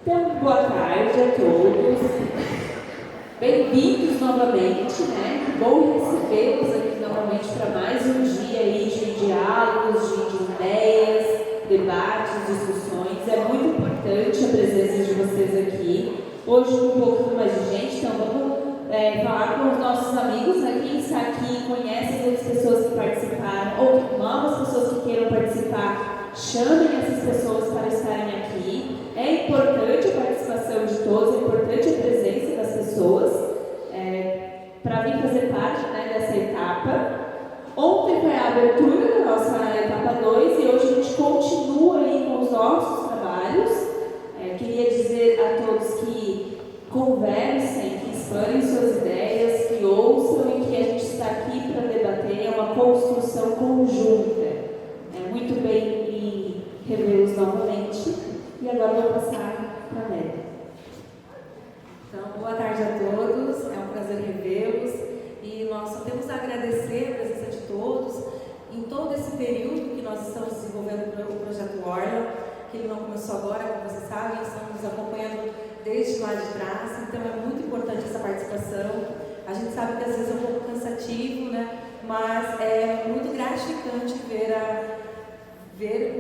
Então, boa tarde a todos. Bem-vindos novamente, né? Que bom recebê-los aqui novamente para mais um dia aí de diálogos, de ideias, debates, discussões. É muito importante a presença de vocês aqui. Hoje com um pouco mais de gente, então vamos falar com os nossos amigos, né? Quem está aqui conhece as outras pessoas que participaram ou novas pessoas que queiram participar, chamem essas pessoas para estarem aqui. É importante a participação de todos, é importante a presença das pessoas para vir fazer parte, né, dessa etapa. Ontem foi a abertura da nossa etapa 2 e hoje a gente continua aí com os nossos trabalhos. Queria dizer a todos que conversem, que expanem suas ideias, que ouçam e que a gente está aqui para debater. É uma construção conjunta. É muito bem revê-los novamente. E agora vou passar para a Nélia. Então, boa tarde a todos, é um prazer revê-los e nós só temos a agradecer a presença de todos em todo esse período que nós estamos desenvolvendo o Projeto Orla, que ele não começou agora, como vocês sabem, estamos acompanhando desde lá de trás, então é muito importante essa participação. A gente sabe que às vezes é um pouco cansativo, né? Mas é muito gratificante ver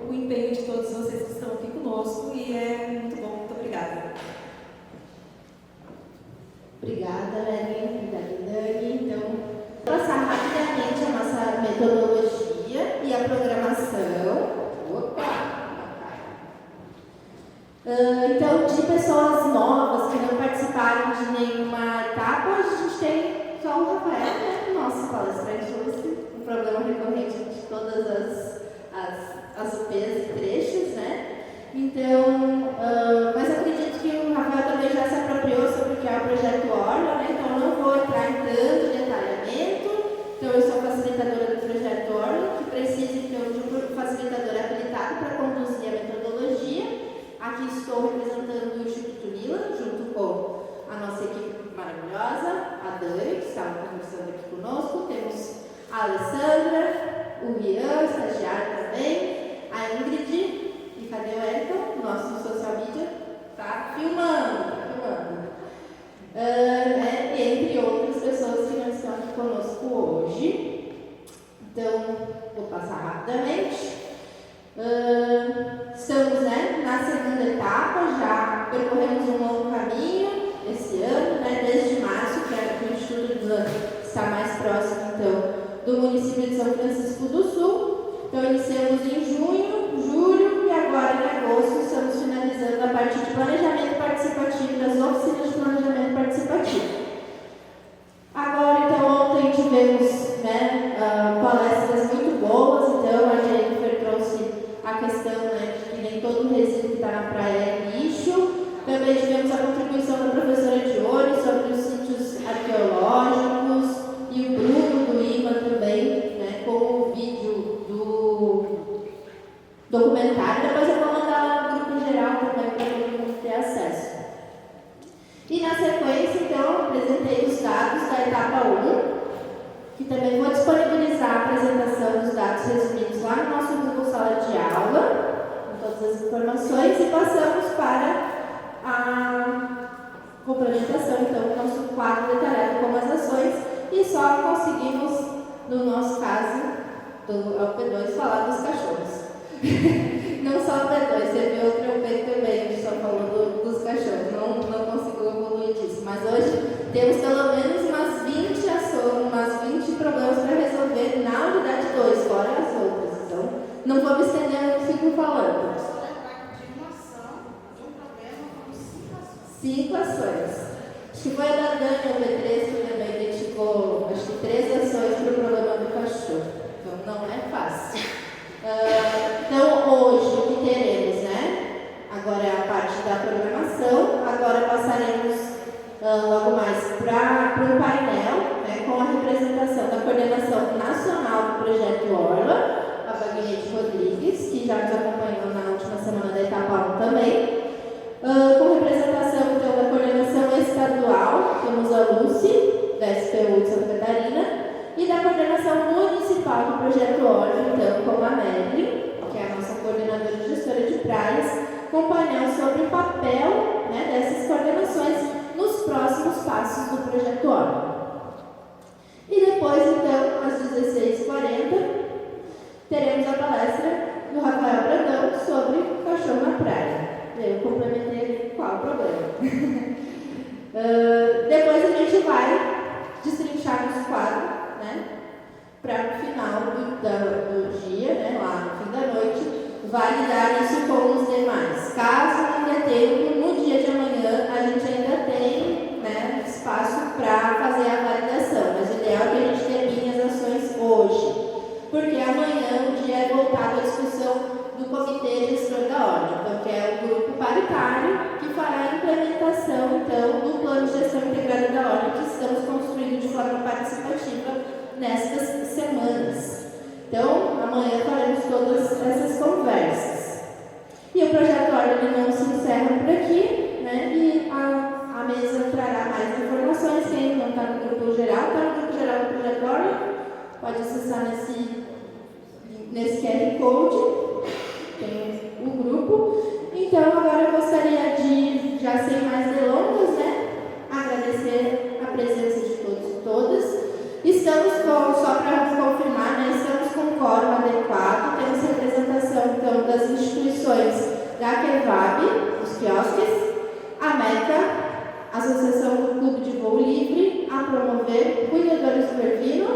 o empenho de todos vocês que estão aqui conosco e é muito bom, muito obrigada. Obrigada, Dani. Então, vou passar rapidamente a nossa metodologia e a programação. Então, de pessoas novas que não participaram de nenhuma etapa, hoje a gente tem só o Rafael, né? Nosso palestrante hoje, um problema recorrente de todas as UPs e trechos, né? Então, mas eu acredito que o Rafael também já se apropriou sobre o que é o Projeto Orla, né? Então, eu não vou entrar em tanto detalhamento. Então, eu sou facilitadora do Projeto Orla, que precisa, então, de um facilitador habilitado para conduzir a metodologia. Aqui estou representando o Instituto Lila, junto com a nossa equipe maravilhosa, a Dani, que estava conversando aqui conosco. Temos a Alessandra, o Rian, estagiário também, a Ingrid, e cadê o Elton, nosso social media? Tá filmando. Entre outras pessoas que não estão aqui conosco hoje. Então, vou passar rapidamente. Estamos, né, na segunda etapa, já percorremos um longo caminho esse ano, né, desde março, que é o Instituto Lila está mais próximo, então, do município de São Francisco do Sul. Então, iniciamos em junho, julho e agora em agosto estamos finalizando a parte de planejamento participativo, das oficinas de planejamento participativo. Agora, então, ontem tivemos, né, palestras muito boas, então a Jennifer trouxe a questão, né, de que nem todo resíduo que está na praia é lixo. Também tivemos a contribuição da professora Dione sobre os sítios arqueológicos e o Bruno do IMA também, né, com o vídeo do documentário. Depois eu vou mandar lá no grupo geral também para todo mundo ter acesso. E na sequência, então, apresentei os dados da etapa 1, que também vou disponibilizar a apresentação dos dados resumidos lá no nosso grupo Sala de Aula, com todas as informações, e passamos para a complementação, então, do nosso quadro detalhado com as ações, e só conseguimos, no nosso caso, do P2, falar dos cachorros. Não só o P2, teve outro P também, a gente só falou dos cachorros, não conseguiu evoluir disso, mas hoje temos pelo menos umas 20 ações, umas 20 problemas para resolver na unidade 2, fora as outras, então não vou me estender, não fico falando. Só lembrar que de uma ação, de um problema, foram 5 ações. Acho que foi a da Dani, o P3, que também identificou, acho que 3 ações para o problema do cachorro, então não é fácil. Então, hoje, o que teremos, né? Agora é a parte da programação. Agora passaremos logo mais para um painel, né, com a representação da coordenação nacional do Projeto Orla, a Wagner Rodrigues, que já nos acompanhou na última semana da etapa 1 também. Com representação, então, da coordenação estadual, temos a Lúcia, da SPU de Santa Catarina, e da coordenação municipal do Projeto Orla, então, com a Melly, que é a nossa coordenadora e gestora de praias, com painel sobre o papel, né, dessas coordenações nos próximos passos do projeto ORA. E depois, então, às 16h40, teremos a palestra do Rafael Brandão sobre cachorro na praia. Eu complementei ali qual o problema. Depois a gente vai destrinchar nos quadros, né, para no final do dia, né, lá no fim da noite, validar isso com os demais. Caso não dê tempo, no dia de amanhã a gente ainda tem, né, espaço para fazer a validação, mas o ideal é que a gente termine as ações hoje, porque amanhã o dia é voltado à discussão do Comitê Gestor da Ordem, então, que é o grupo paritário que fará a implementação, então, do Plano de Gestão Integrada da Ordem que estamos construindo de forma participativa nestas semanas. Então, amanhã faremos todas essas conversas. E o projeto Ordem não se encerra por aqui, né? E a mesa trará mais informações. Quem não está no grupo geral, está no grupo geral do projeto Ordem, pode acessar nesse QR Code, tem o grupo. Então, agora eu gostaria de, já sem mais delongas, né, agradecer a presença de todos e todas. Estamos só para confirmar, né, estamos com o quórum adequado, temos representação, então, das instituições da Quevab, os quiosques, a MECA, Associação do Clube de Voo Livre, a Promover, Cuidadores do Ervino,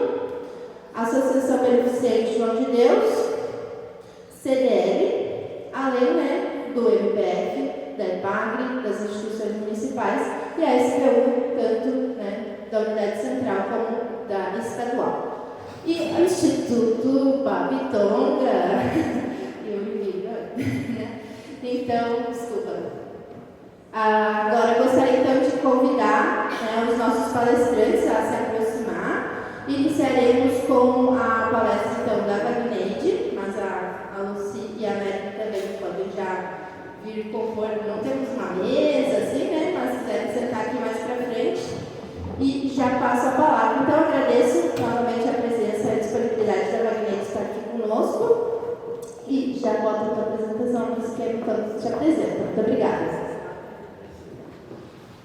Associação Beneficente João de Deus, CDL, além, né, do MPF, da EPAGRE, das instituições municipais e a SPU, tanto, né, da unidade central como da estadual. E o Instituto Babitonga, então, desculpa. Agora eu gostaria então de convidar, né, os nossos palestrantes a se aproximar. Iniciaremos com a palestra então da Wagneide, mas a Lucy e a América também podem já vir compor. Não temos uma mesa assim, né, mas quiserem sentar aqui mais para frente. E já passo a palavra. Então, agradeço novamente a presença e a disponibilidade da Wagneide estar aqui conosco. E já volto a tua apresentação no esquema quando te apresenta. Muito obrigada.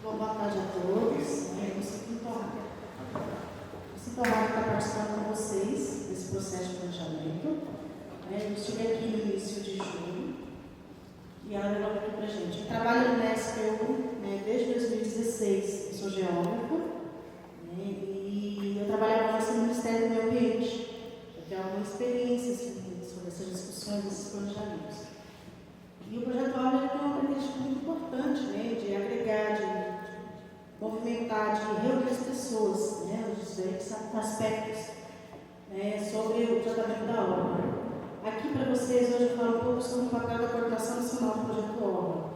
Bom, boa tarde a todos. Eu sinto honrado estar participando com vocês desse processo de planejamento. Eu estive aqui no início de julho e ela levou aqui para a gente. Eu trabalho no SPU, né, desde 2016, eu sou geógrafo, né, e eu trabalhava no Ministério do Meio Ambiente. Eu tenho alguma experiência assim, sobre essas discussões, esses planejamentos. E o projeto Ordem tem uma característica muito importante, né, de agregar, de movimentar, de reunir as pessoas, né, os diferentes aspectos, né, sobre o tratamento da obra. Aqui para vocês, hoje eu falo um pouco sobre o papel da coordenação nacional do projeto Ordem.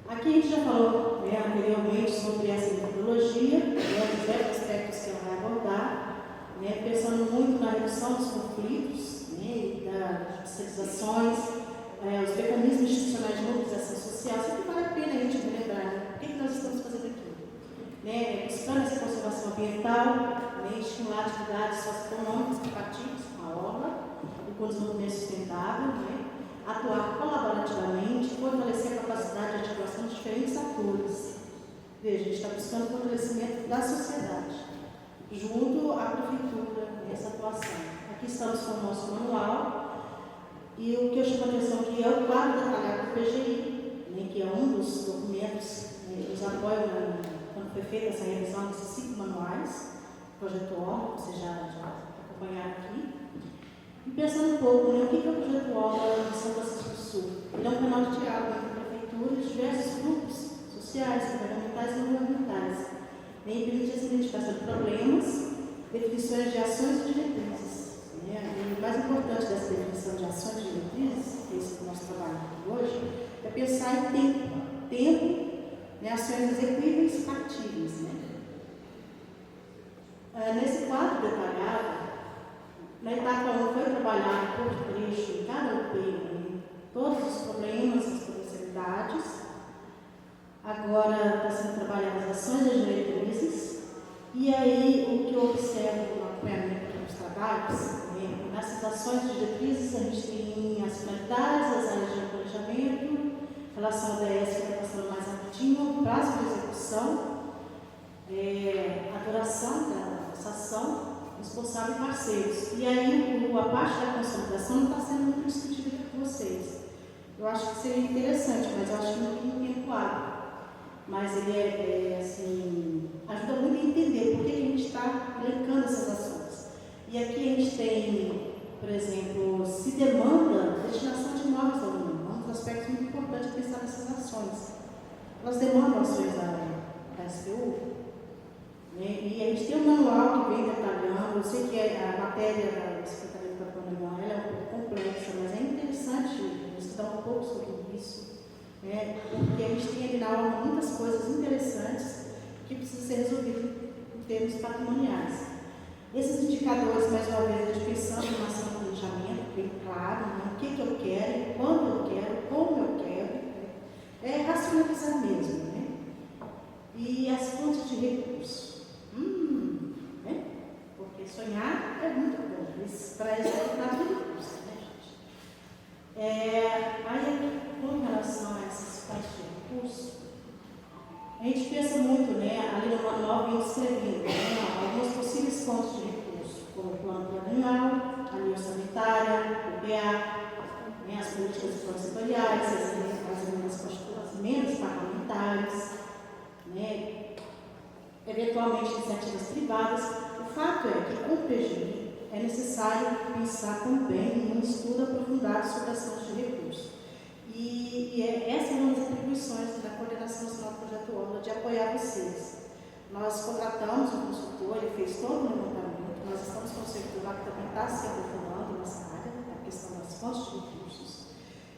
Aqui a gente já falou, né, anteriormente sobre essa metodologia, né, os diversos aspectos que ela vai abordar, né, pensando muito na redução dos conflitos, né, das judicializações, os mecanismos institucionais de mobilização social. Sempre vale a pena a gente lembrar, né, o que nós estamos fazendo aqui. Né, buscando essa conservação ambiental, né, estimular atividades socioeconômicas compatíveis com a orla e com o desenvolvimento sustentável, né, atuar colaborativamente, fortalecer a capacidade de articulação de diferentes atores. Veja, a gente está buscando o fortalecimento da sociedade, junto à prefeitura, nessa atuação. Aqui estamos com o nosso manual, e o que eu chamo a atenção aqui é o quadro detalhado do PGI, né, que é um dos documentos que nos apoia quando foi feita essa revisão desses 5 manuais, projeto Ordem, que vocês já acompanharam aqui. E pensando um pouco, né, o que é o projeto Ordem de São Francisco do Sul? Ele é um canal de diálogo entre a prefeitura e diversos grupos sociais, governamentais e não governamentais. Ele permite essa identificação de problemas, definições de ações e diretrizes. Né? E o mais importante dessa definição de ações e diretrizes, que é esse que nós trabalhamos aqui hoje, é pensar em tempo, né, ações execuíveis e factíveis. Né? Nesse quadro detalhado, na etapa 1 foi trabalhado por trecho em cada UP, todos os problemas, as potencialidades. Agora está sendo trabalhadas as ações e as diretrizes. E aí, o que eu observo no acompanhamento dos trabalhos, né, Nessas ações diretrizes, a gente tem as finalidades, as áreas de planejamento, relação ao ODS, que está passando mais rapidinho, prazo de execução, a duração dessa ação, responsável e parceiros. E aí, a parte da consolidação não está sendo muito discutida com vocês. Eu acho que seria interessante, mas eu acho que não tem tempo hábil. Mas ele assim, ajuda muito a entender por que a gente está elencando essas ações. E aqui a gente tem, por exemplo, se demanda destinação de imóveis da União. É um dos aspectos muito importantes de pensar nessas ações. Elas demandam ações da SPU. E a gente tem um manual que vem detalhando. Eu sei que a matéria da Secretaria do Patrimônio ela é um pouco complexa, mas é interessante estudar um pouco sobre isso. Porque a gente tem ali na aula muitas coisas interessantes que precisam ser resolvidas em termos patrimoniais. Esses indicadores, mais uma vez, a gente pensando em uma ação de planejamento bem claro, o que eu quero, quando eu quero, como eu quero, é racionalizar mesmo, né? E as fontes de recursos. Porque sonhar é muito bom, mas para executar tudo custa, né, gente? Aí, com relação a essas fontes de recursos, a gente pensa muito, né, ali no manual vem descrevendo, algumas possíveis fontes de recursos, como o plano plurianual, a lei orçamentária, o PA, as políticas setoriais, as emendas parlamentares, eventualmente iniciativas privadas. O fato é que, com o PGI, é necessário pensar também num estudo aprofundado sobre as fontes de recursos. Essa é uma das atribuições da Coordenação Nacional do Projeto Orla, de apoiar vocês. Nós contratamos um consultor, ele fez todo o levantamento, nós estamos com um servidor lá que também está se aprofundando nessa área, a questão das fontes de recursos.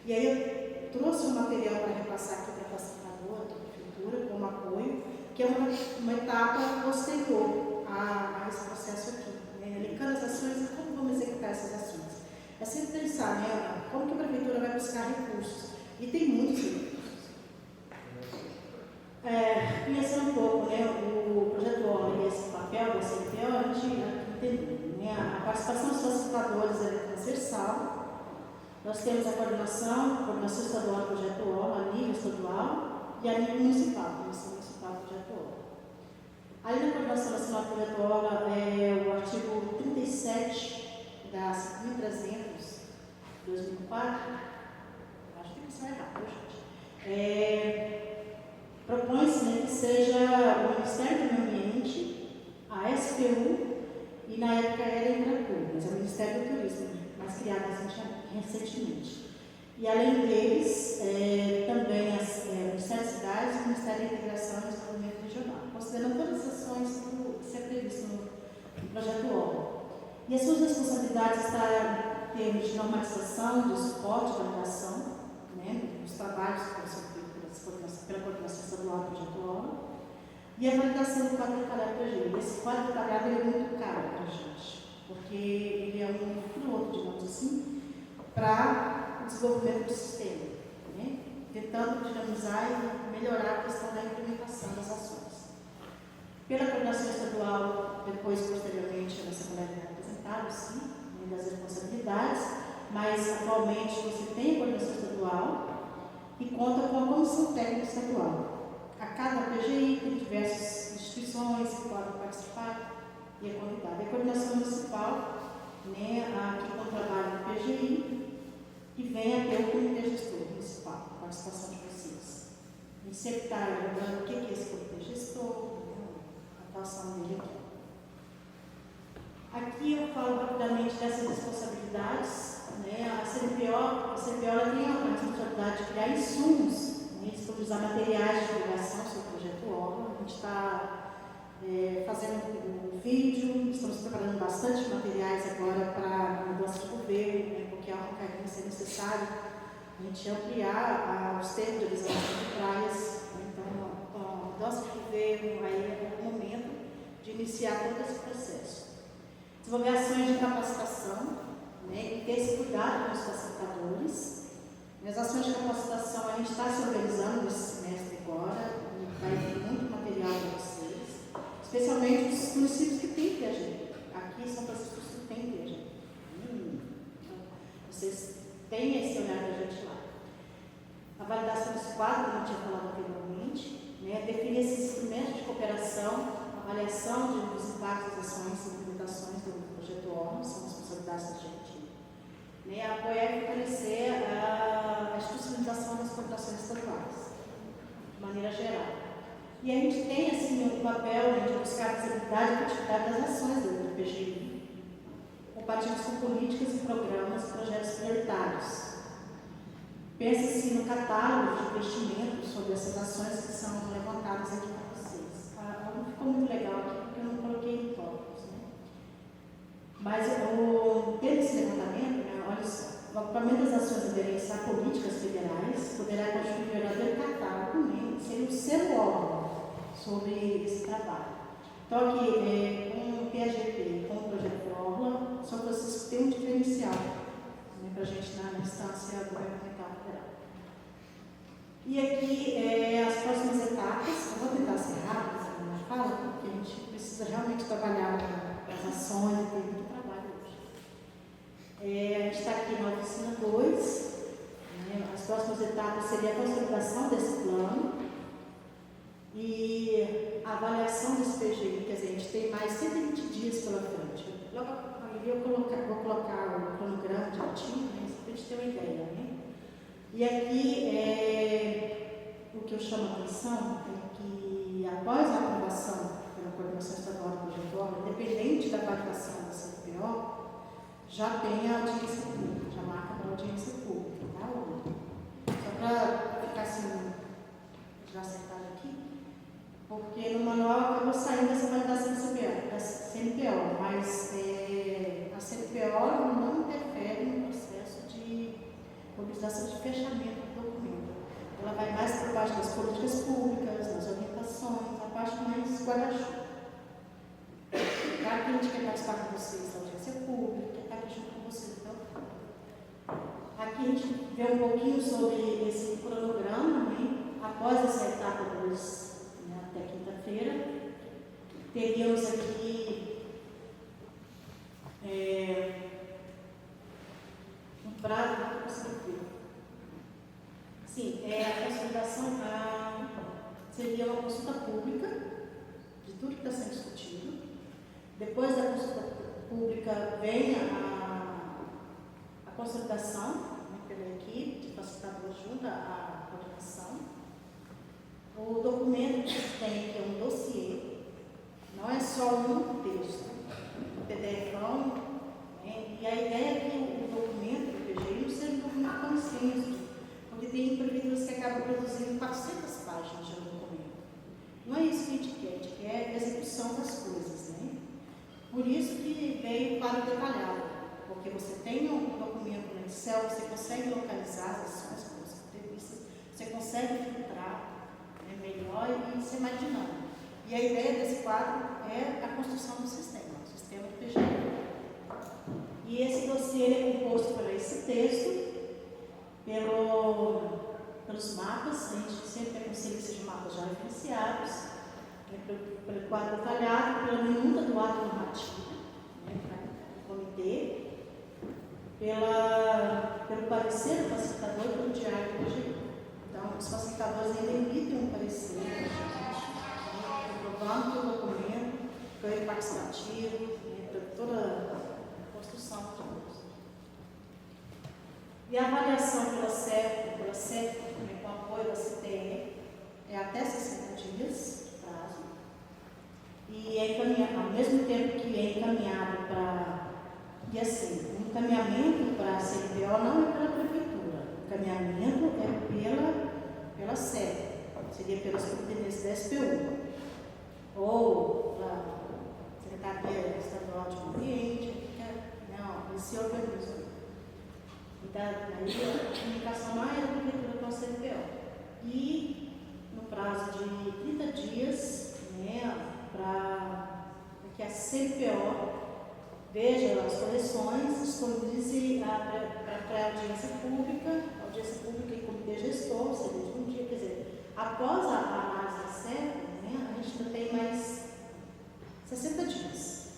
E aí eu trouxe um material para repassar aqui para a facilitadora, da prefeitura, como apoio, que é uma etapa posterior a esse processo aqui. Elencando as ações e como vamos executar essas ações. É sempre pensar, como que a prefeitura vai buscar recursos. E tem muitos recursos. Conhecendo um pouco, o projeto ONU e esse papel da CPO, a gente entendeu. A participação dos facilitadores é transversal. Nós temos a coordenação estadual do projeto ONU, a nível estadual e a nível municipal, a Comissão Municipal do projeto ONU. Ali na Coordenação Nacional do Projeto ONU, o artigo 37 da 5.300 de 2004, acho que isso é errado, gente? Propõe-se que seja o Ministério do Meio Ambiente, a SPU e na época era Embratur, mas é o Ministério do Turismo, mas criado recentemente. E além deles, também o Ministério das Cidades e o Ministério da Integração e Desenvolvimento Regional, considerando todas as ações que é previsto no projeto ONU. E as suas responsabilidades estão em termos de normatização, de suporte, de validação, dos trabalhos que são feitos pela Coordenação Estadual do projeto ONU, e a validação do quadro detalhado para a gente. Esse quadro detalhado é muito caro para a gente, porque ele é um piloto, digamos assim, para o desenvolvimento do sistema, tentando dinamizar e melhorar a questão da implementação das ações. Pela coordenação estadual, depois, posteriormente, a Assembleia representada, sim, das responsabilidades, mas atualmente você tem a coordenação estadual e conta com a comissão técnica estadual. A cada PGI tem diversas instituições que podem participar e é convidada. A coordenação municipal, aqui com o trabalho do PGI, e vem até o Comitê Gestor Municipal, a participação de vocês. A gente sempre está lembrando o que é esse Comitê Gestor, a atuação dele aqui. Aqui eu falo rapidamente dessas responsabilidades. A CNPO tem a responsabilidade de criar insumos, disponibilizar materiais de divulgação sobre o projeto ONU. A gente está fazendo um vídeo, estamos preparando bastante materiais agora para a mudança de governo, porque é algo que vai ser necessário a gente ampliar os termos de legislação de praias. Então, com a mudança de governo, aí é o momento de iniciar todo esse processo. Desenvolver ações de capacitação, e ter esse cuidado com os facilitadores. As ações de capacitação a gente está se organizando nesse semestre agora, vai vir muito material para vocês, especialmente os municípios que têm PG. Aqui em São Francisco do Sul tem PG. vocês tenham esse olhar da gente lá. A validação desse quadro, como eu tinha falado anteriormente, né, definir esses instrumentos de cooperação, avaliação dos impactos das ações e implementações do projeto ONU, são responsabilidades da gente. Né, apoiar e fortalecer a institucionalização das corporações estaduais, de maneira geral. E a gente tem assim, um papel, né, de buscar a visibilidade e efetividade das ações do PGI, compatíveis com políticas e programas e projetos prioritários. Pense-se no catálogo de investimentos sobre essas ações que são levantadas aqui para vocês. Não ficou muito legal aqui porque eu não coloquei tópicos, né? Mas tendo esse levantamento, né, olha só, o agrupamento das ações aderentes a políticas federais poderá constituir um verdadeiro catálogo, né, ser o seu órgão sobre esse trabalho. Então, aqui, com o PAGP, com o projeto Orla, São Francisco tem um diferencial, né, para a gente na instância governamental federal. E aqui, as próximas etapas, eu vou tentar ser rápida essa minha fala, porque a gente precisa realmente trabalhar as ações e tem muito trabalho hoje. A gente está aqui na oficina 2, né, as próximas etapas seriam a consolidação desse plano e a avaliação desse PGI, quer dizer, a gente tem mais 120 dias pela frente. Logo ali eu vou colocar o cronograma direitinho, né, para a gente ter uma ideia, né? E aqui, o que eu chamo a atenção é que após a aprovação pela Coordenação Estadual do Projeto ONU, independente da validação da CPO, já tem a audiência pública, já marca para a audiência pública, tá? Só para ficar assim, já acertado aqui, porque no manual acabou saindo essa validação da CNPO, mas a CNPO não interfere no processo de mobilização de fechamento do documento. Ela vai mais para a parte das políticas públicas, das orientações, a parte mais guarda-chuva. Claro que a gente quer participar com vocês da audiência pública, quer estar aqui junto com vocês. Então, aqui a gente vê um pouquinho sobre esse cronograma, né? Após essa etapa 2, né, até quinta-feira, teríamos aqui um prazo para conseguir. Sim, a consolidação seria uma consulta pública de tudo que está sendo discutido. Depois da consulta pública vem a consolidação, né, pela equipe de facilitadores junto à coordenação. O documento que se tem aqui é um dossiê, não é só um texto, um PDF-ão, né? E a ideia é que o documento do PGI não seja um documento tão extenso, porque tem prefeituras que acabam produzindo 400 páginas de um documento. Não é isso que a gente quer a execução das coisas, né? Por isso que veio o quadro detalhado, porque você tem um documento no Excel, você consegue localizar as ações que você previstas, você consegue filtrar melhor e ser mais dinâmico. E a ideia desse quadro é a construção do sistema do PGI. E esse dossiê é composto por esse texto, pelos mapas, a gente sempre tem consciência de mapas já referenciados, pelo quadro detalhado, pela minuta do ato normativo, né, para o comitê, pelo parecer do facilitador e pelo diário do PGI. Então, os facilitadores ainda emitem um parecer para a gente, comprovando que o documento foi participativo, toda a construção de todos. E a avaliação pela CEF, com apoio da CTE, é até 60 dias de prazo. E é encaminhado, ao mesmo tempo que é encaminhado para. E assim, o encaminhamento para a CNPO não é pela prefeitura, o encaminhamento é pela SEP, seria pelas competências da SPU, ou da Secretaria Estadual de Meio Ambiente, não, esse organismo. Então, aí a comunicação não é da prefeitura com a CNPO. E no prazo de 30 dias, né, para que a CNPO veja as correções, disponibilize para a audiência pública e comitê gestor, seria de um dia, quer dizer, após a análise da CEP, né, a gente ainda tem mais 60 dias.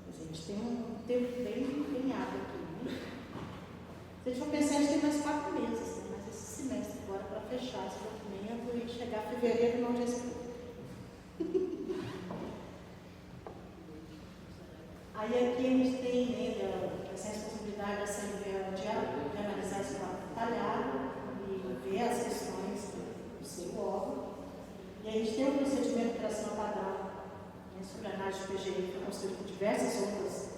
Quer dizer, a gente tem um tempo bem empenhado aqui. Né? Se a chegar fevereiro não já explico. Aí aqui a gente tem, né, essa responsabilidade da Assembleia de analisar esse quadro detalhado e ver as questões do seu órgão. E a gente tem um procedimento de operação padrão, né, sobre a análise de PGI, que foi construído por diversas outras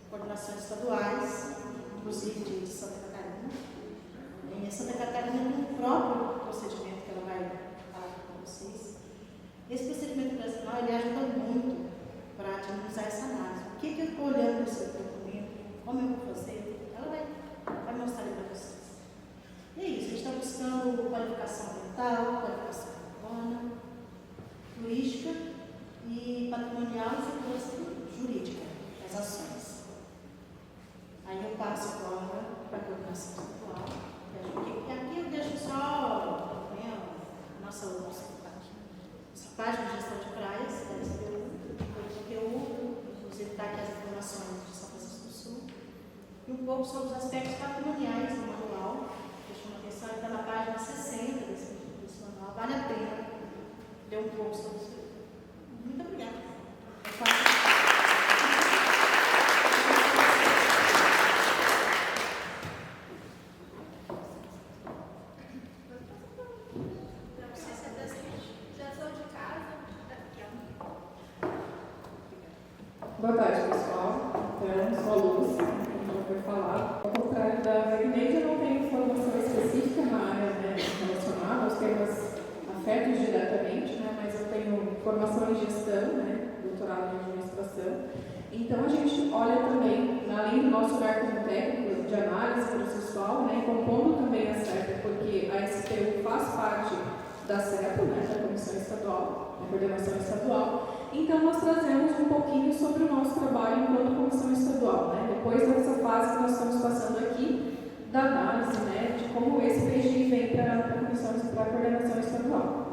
coordenações estaduais, inclusive de Santa Catarina. E a Santa Catarina tem um próprio procedimento que ela vai falar com vocês. Esse procedimento operacional ele ajuda muito para dinamizar essa análise. O que eu estou olhando no seu documento, como eu vou fazer, ela vai mostrar para vocês. E é isso, a gente está buscando qualificação ambiental, qualificação urbana, turística e patrimonial e segurança jurídica das ações. Aí eu passo agora para a coordenação estadual. E aqui eu deixo só, né, a nossa página de gestão de praias, da SBU, inclusive está aqui as informações de São Francisco do Sul, e um pouco sobre os aspectos patrimoniais do manual. Deixa uma atenção, está na página 60 desse manual, vale a pena ler um pouco sobre isso. Muito obrigada. Boa tarde, pessoal. Então, sou a Lúcia, como já foi falado. Ao contrário da Wagner, eu não tenho formação específica na área, né, relacionada aos temas afetos diretamente, né, mas eu tenho formação em gestão, né, doutorado em administração. Então, a gente olha também, além do nosso olhar como técnico de análise processual, né, compondo também a SERPA, porque a SPU faz parte da SERPA, né, da Comissão Estadual, da Coordenação Estadual. Então, nós trazemos um pouquinho sobre o nosso trabalho enquanto Comissão Estadual, né? Depois dessa fase que nós estamos passando aqui, da análise, né, de como esse PGI vem para a Coordenação Estadual.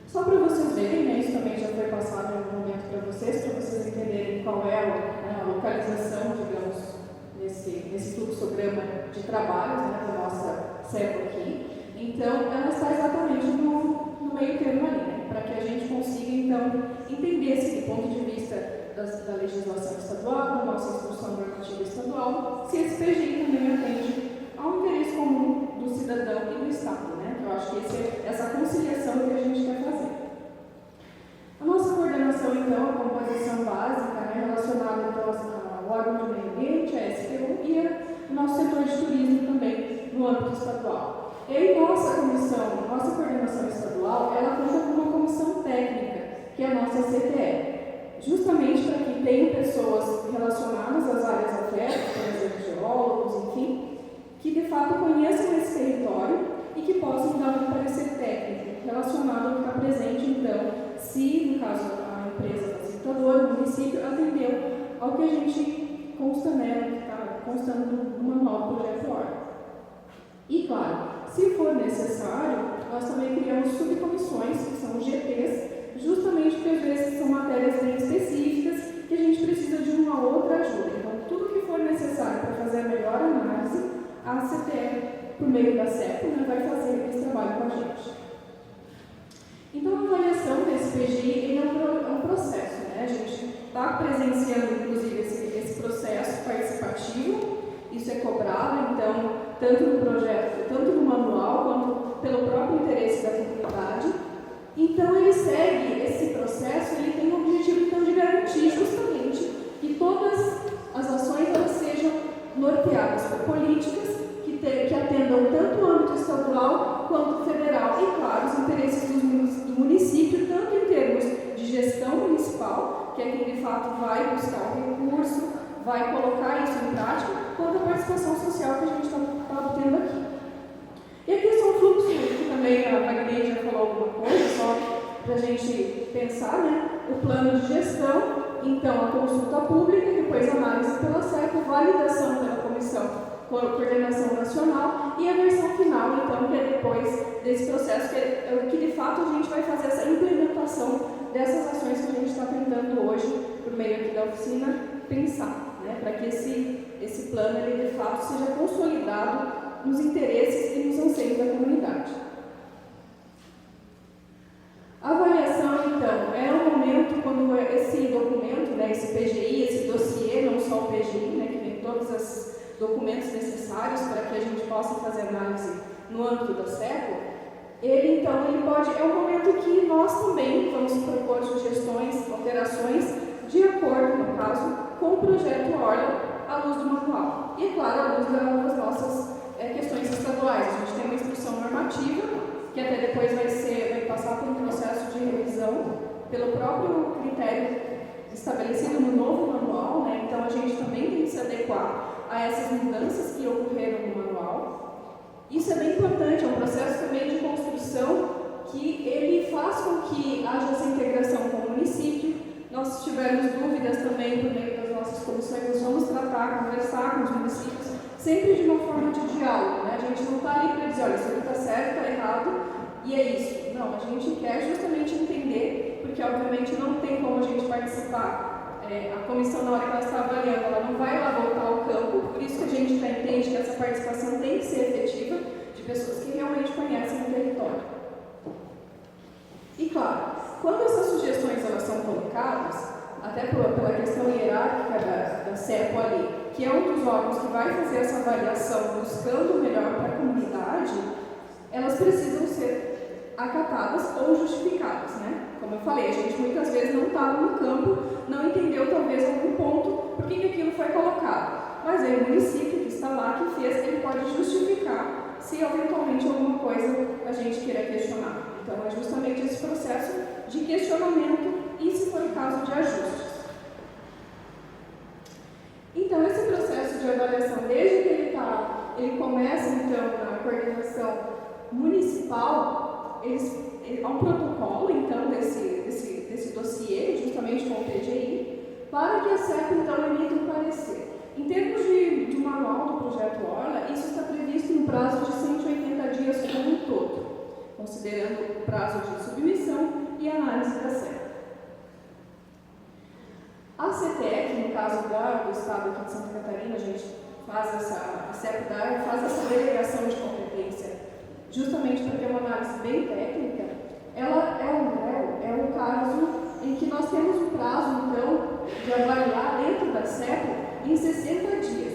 Só para vocês verem, né, isso também já foi passado em algum momento para vocês entenderem qual é a localização, digamos, nesse fluxograma de trabalhos, né, da nossa SERPA aqui. Então, ela está exatamente no meio termo ali, né, para que a gente consiga, então, entender se, do ponto de vista da legislação estadual, da nossa instrução normativa estadual, se esse PGI também atende ao interesse comum do cidadão e do Estado, né? Eu acho que essa conciliação que a gente quer fazer. A nossa coordenação, então, a composição básica, né, relacionada ao órgão de meio ambiente, a SPU, e o nosso setor de turismo também, no âmbito estadual. E aí, nossa coordenação estadual, ela conta com uma comissão técnica, que é a nossa CTE, justamente para que tenham pessoas relacionadas às áreas afetas, por exemplo, geólogos, enfim, que de fato conheçam esse território e que possam dar um parecer técnico relacionado ao que está presente, então, se, no caso, a empresa facilitadora, o município, atendeu ao que a gente consta, né, que está constando no manual do projeto órgão. E, claro, se for necessário, nós também criamos subcomissões, que são GTs, justamente porque às vezes são matérias bem específicas que a gente precisa de uma outra ajuda. Então, tudo que for necessário para fazer a melhor análise, a CTE, por meio da CEPO, né, vai fazer esse trabalho com a gente. Então, a avaliação desse PGI ele é um processo, né? A gente está presenciando, inclusive, esse processo participativo. Isso é cobrado, então, tanto no projeto, tanto no manual, quanto pelo próprio interesse da comunidade. Então, ele segue esse processo, ele tem o objetivo, então, de garantir justamente que todas as ações elas sejam norteadas por políticas que atendam tanto o âmbito estadual quanto federal e, claro, os interesses do município, tanto em termos de gestão municipal, que é quem de fato vai buscar o recurso, vai colocar isso em prática, quanto a participação social que a gente está obtendo aqui. E aqui são fluxos, que também a Wagner já falou alguma coisa, só para a gente pensar, né? O plano de gestão, então a consulta pública, depois a análise pela SERPA, validação pela Comissão Coordenação Nacional e a versão final, então, que é depois desse processo, que de fato a gente vai fazer essa implementação dessas ações que a gente está tentando hoje, por meio aqui da oficina, pensar, né, para que esse plano, ele de fato seja consolidado nos interesses e nos anseios da comunidade. todos os documentos necessários para que a gente possa fazer análise no âmbito da SEPO, ele pode, é um momento que nós também vamos propor sugestões, alterações, de acordo, no caso, com o projeto Orla, à luz do manual. E, é claro, à luz das nossas questões estaduais. A gente tem uma instrução normativa, que até depois vai passar por um processo de revisão pelo próprio critério estabelecido no novo manual, né? Então a gente também tem que se adequar a essas mudanças que ocorreram no manual. Isso é bem importante, é um processo também de construção que ele faz com que haja essa integração com o município. Nós, se tivermos dúvidas também por meio das nossas comissões, nós vamos tratar, conversar com os municípios, sempre de uma forma de diálogo, né? A gente não está ali para dizer, olha, isso aqui está certo, está errado, e é isso. Não, a gente quer justamente entender, porque obviamente não tem como a gente participar. A comissão, na hora que ela está avaliando, ela não vai lá voltar ao campo, por isso que a gente já entende que essa participação tem que ser efetiva, de pessoas que realmente conhecem o território. E claro, quando essas sugestões elas são colocadas, até pela questão hierárquica da SEPO ali, que é um dos órgãos que vai fazer essa avaliação buscando o melhor para a comunidade, elas precisam ser acatadas ou justificadas, né? Como eu falei, a gente muitas vezes não estava no campo, não entendeu talvez algum ponto por que aquilo foi colocado. Mas aí o município que está lá, que fez, ele pode justificar se eventualmente alguma coisa a gente queira questionar. Então é justamente esse processo de questionamento e, se for o caso, de ajustes. Então esse processo de avaliação, desde que ele começa então na coordenação municipal, há um protocolo então desse dossiê, justamente com o PGI, para que a SEPO então emita um parecer. Em termos de manual do projeto Orla, isso está previsto no prazo de 180 dias como um todo, considerando o prazo de submissão e análise da SEPO. A CTEC, no caso do Estado aqui de Santa Catarina, a gente faz a SEPO faz essa delegação de competência justamente para ter uma análise bem técnica. Ela é um caso em que nós temos um prazo, então, de avaliar dentro da SEPO em 60 dias.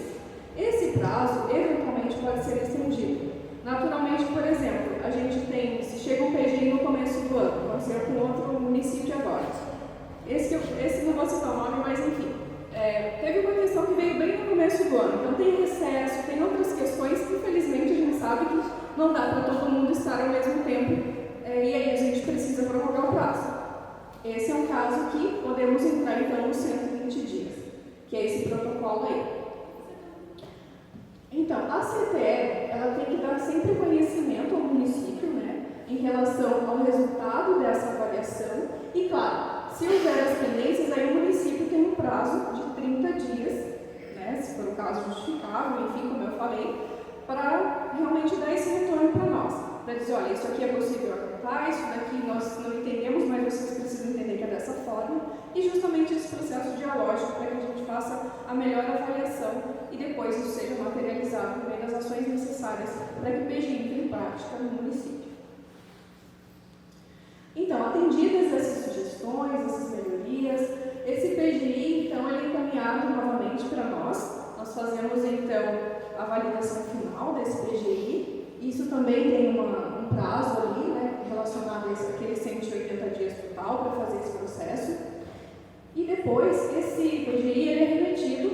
Esse prazo, eventualmente, pode ser estendido. Naturalmente, por exemplo, a gente tem, se chega um PGI no começo do ano, aconteceu com outro município agora. Esse não vou citar o nome, mas enfim. Teve uma questão que veio bem no começo do ano. Então tem recesso, tem outras questões que infelizmente a gente sabe que não dá para todo mundo estar ao mesmo tempo. E aí a gente precisa prorrogar o prazo. Esse é um caso que podemos entrar então nos 120 dias, que é esse protocolo aí. Então, a CTE, ela tem que dar sempre conhecimento ao município, né, em relação ao resultado dessa avaliação. E claro, se houver as pendências, aí o município tem um prazo de 30 dias, né, se for o caso justificável, enfim, como eu falei, para realmente dar esse retorno para nós. Para dizer, olha, isso aqui é possível acatar, isso daqui nós não entendemos, mas vocês precisam entender que é dessa forma. E justamente esse processo dialógico para que a gente faça a melhor avaliação e depois isso seja materializado por meio das ações necessárias para que o PGI entre em prática no município. Então, atendidas essas sugestões, essas melhorias, esse PGI, então, ele é encaminhado novamente para nós. Nós fazemos, então, a validação final desse PGI. Isso também tem um prazo ali, né, relacionado a aqueles 180 dias total para fazer esse processo. E depois, esse PGI ele é remetido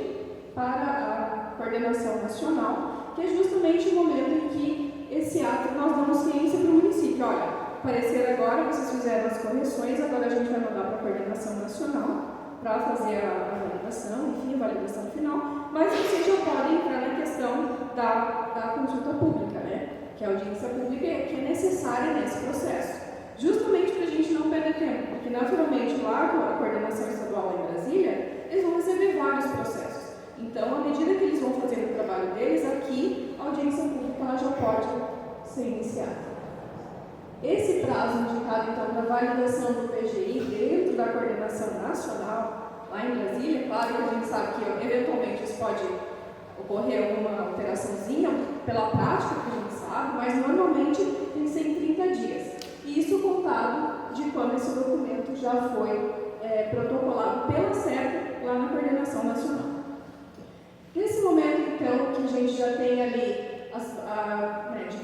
para a coordenação nacional, que é justamente o momento em que esse ato nós damos ciência para o município. Olha, parecer agora, vocês fizeram as correções, agora a gente vai mandar para a coordenação nacional para fazer a validação, enfim, a validação final, mas vocês já podem entrar na questão da consulta pública, né? Que é a audiência pública que é necessária nesse processo. Justamente para a gente não perder tempo, porque naturalmente lá com a coordenação estadual em Brasília, eles vão receber vários processos. Então, à medida que eles vão fazendo o trabalho deles, aqui a audiência pública ela já pode ser iniciada. Esse prazo indicado, então, para validação do PGI dentro da coordenação nacional, lá em Brasília, claro que a gente sabe que eventualmente isso pode ocorrer alguma alteraçãozinha pela prática, que a gente sabe, mas normalmente tem que ser em 30 dias. E isso contado de quando esse documento já foi protocolado pela SEPO lá na coordenação nacional. Nesse momento,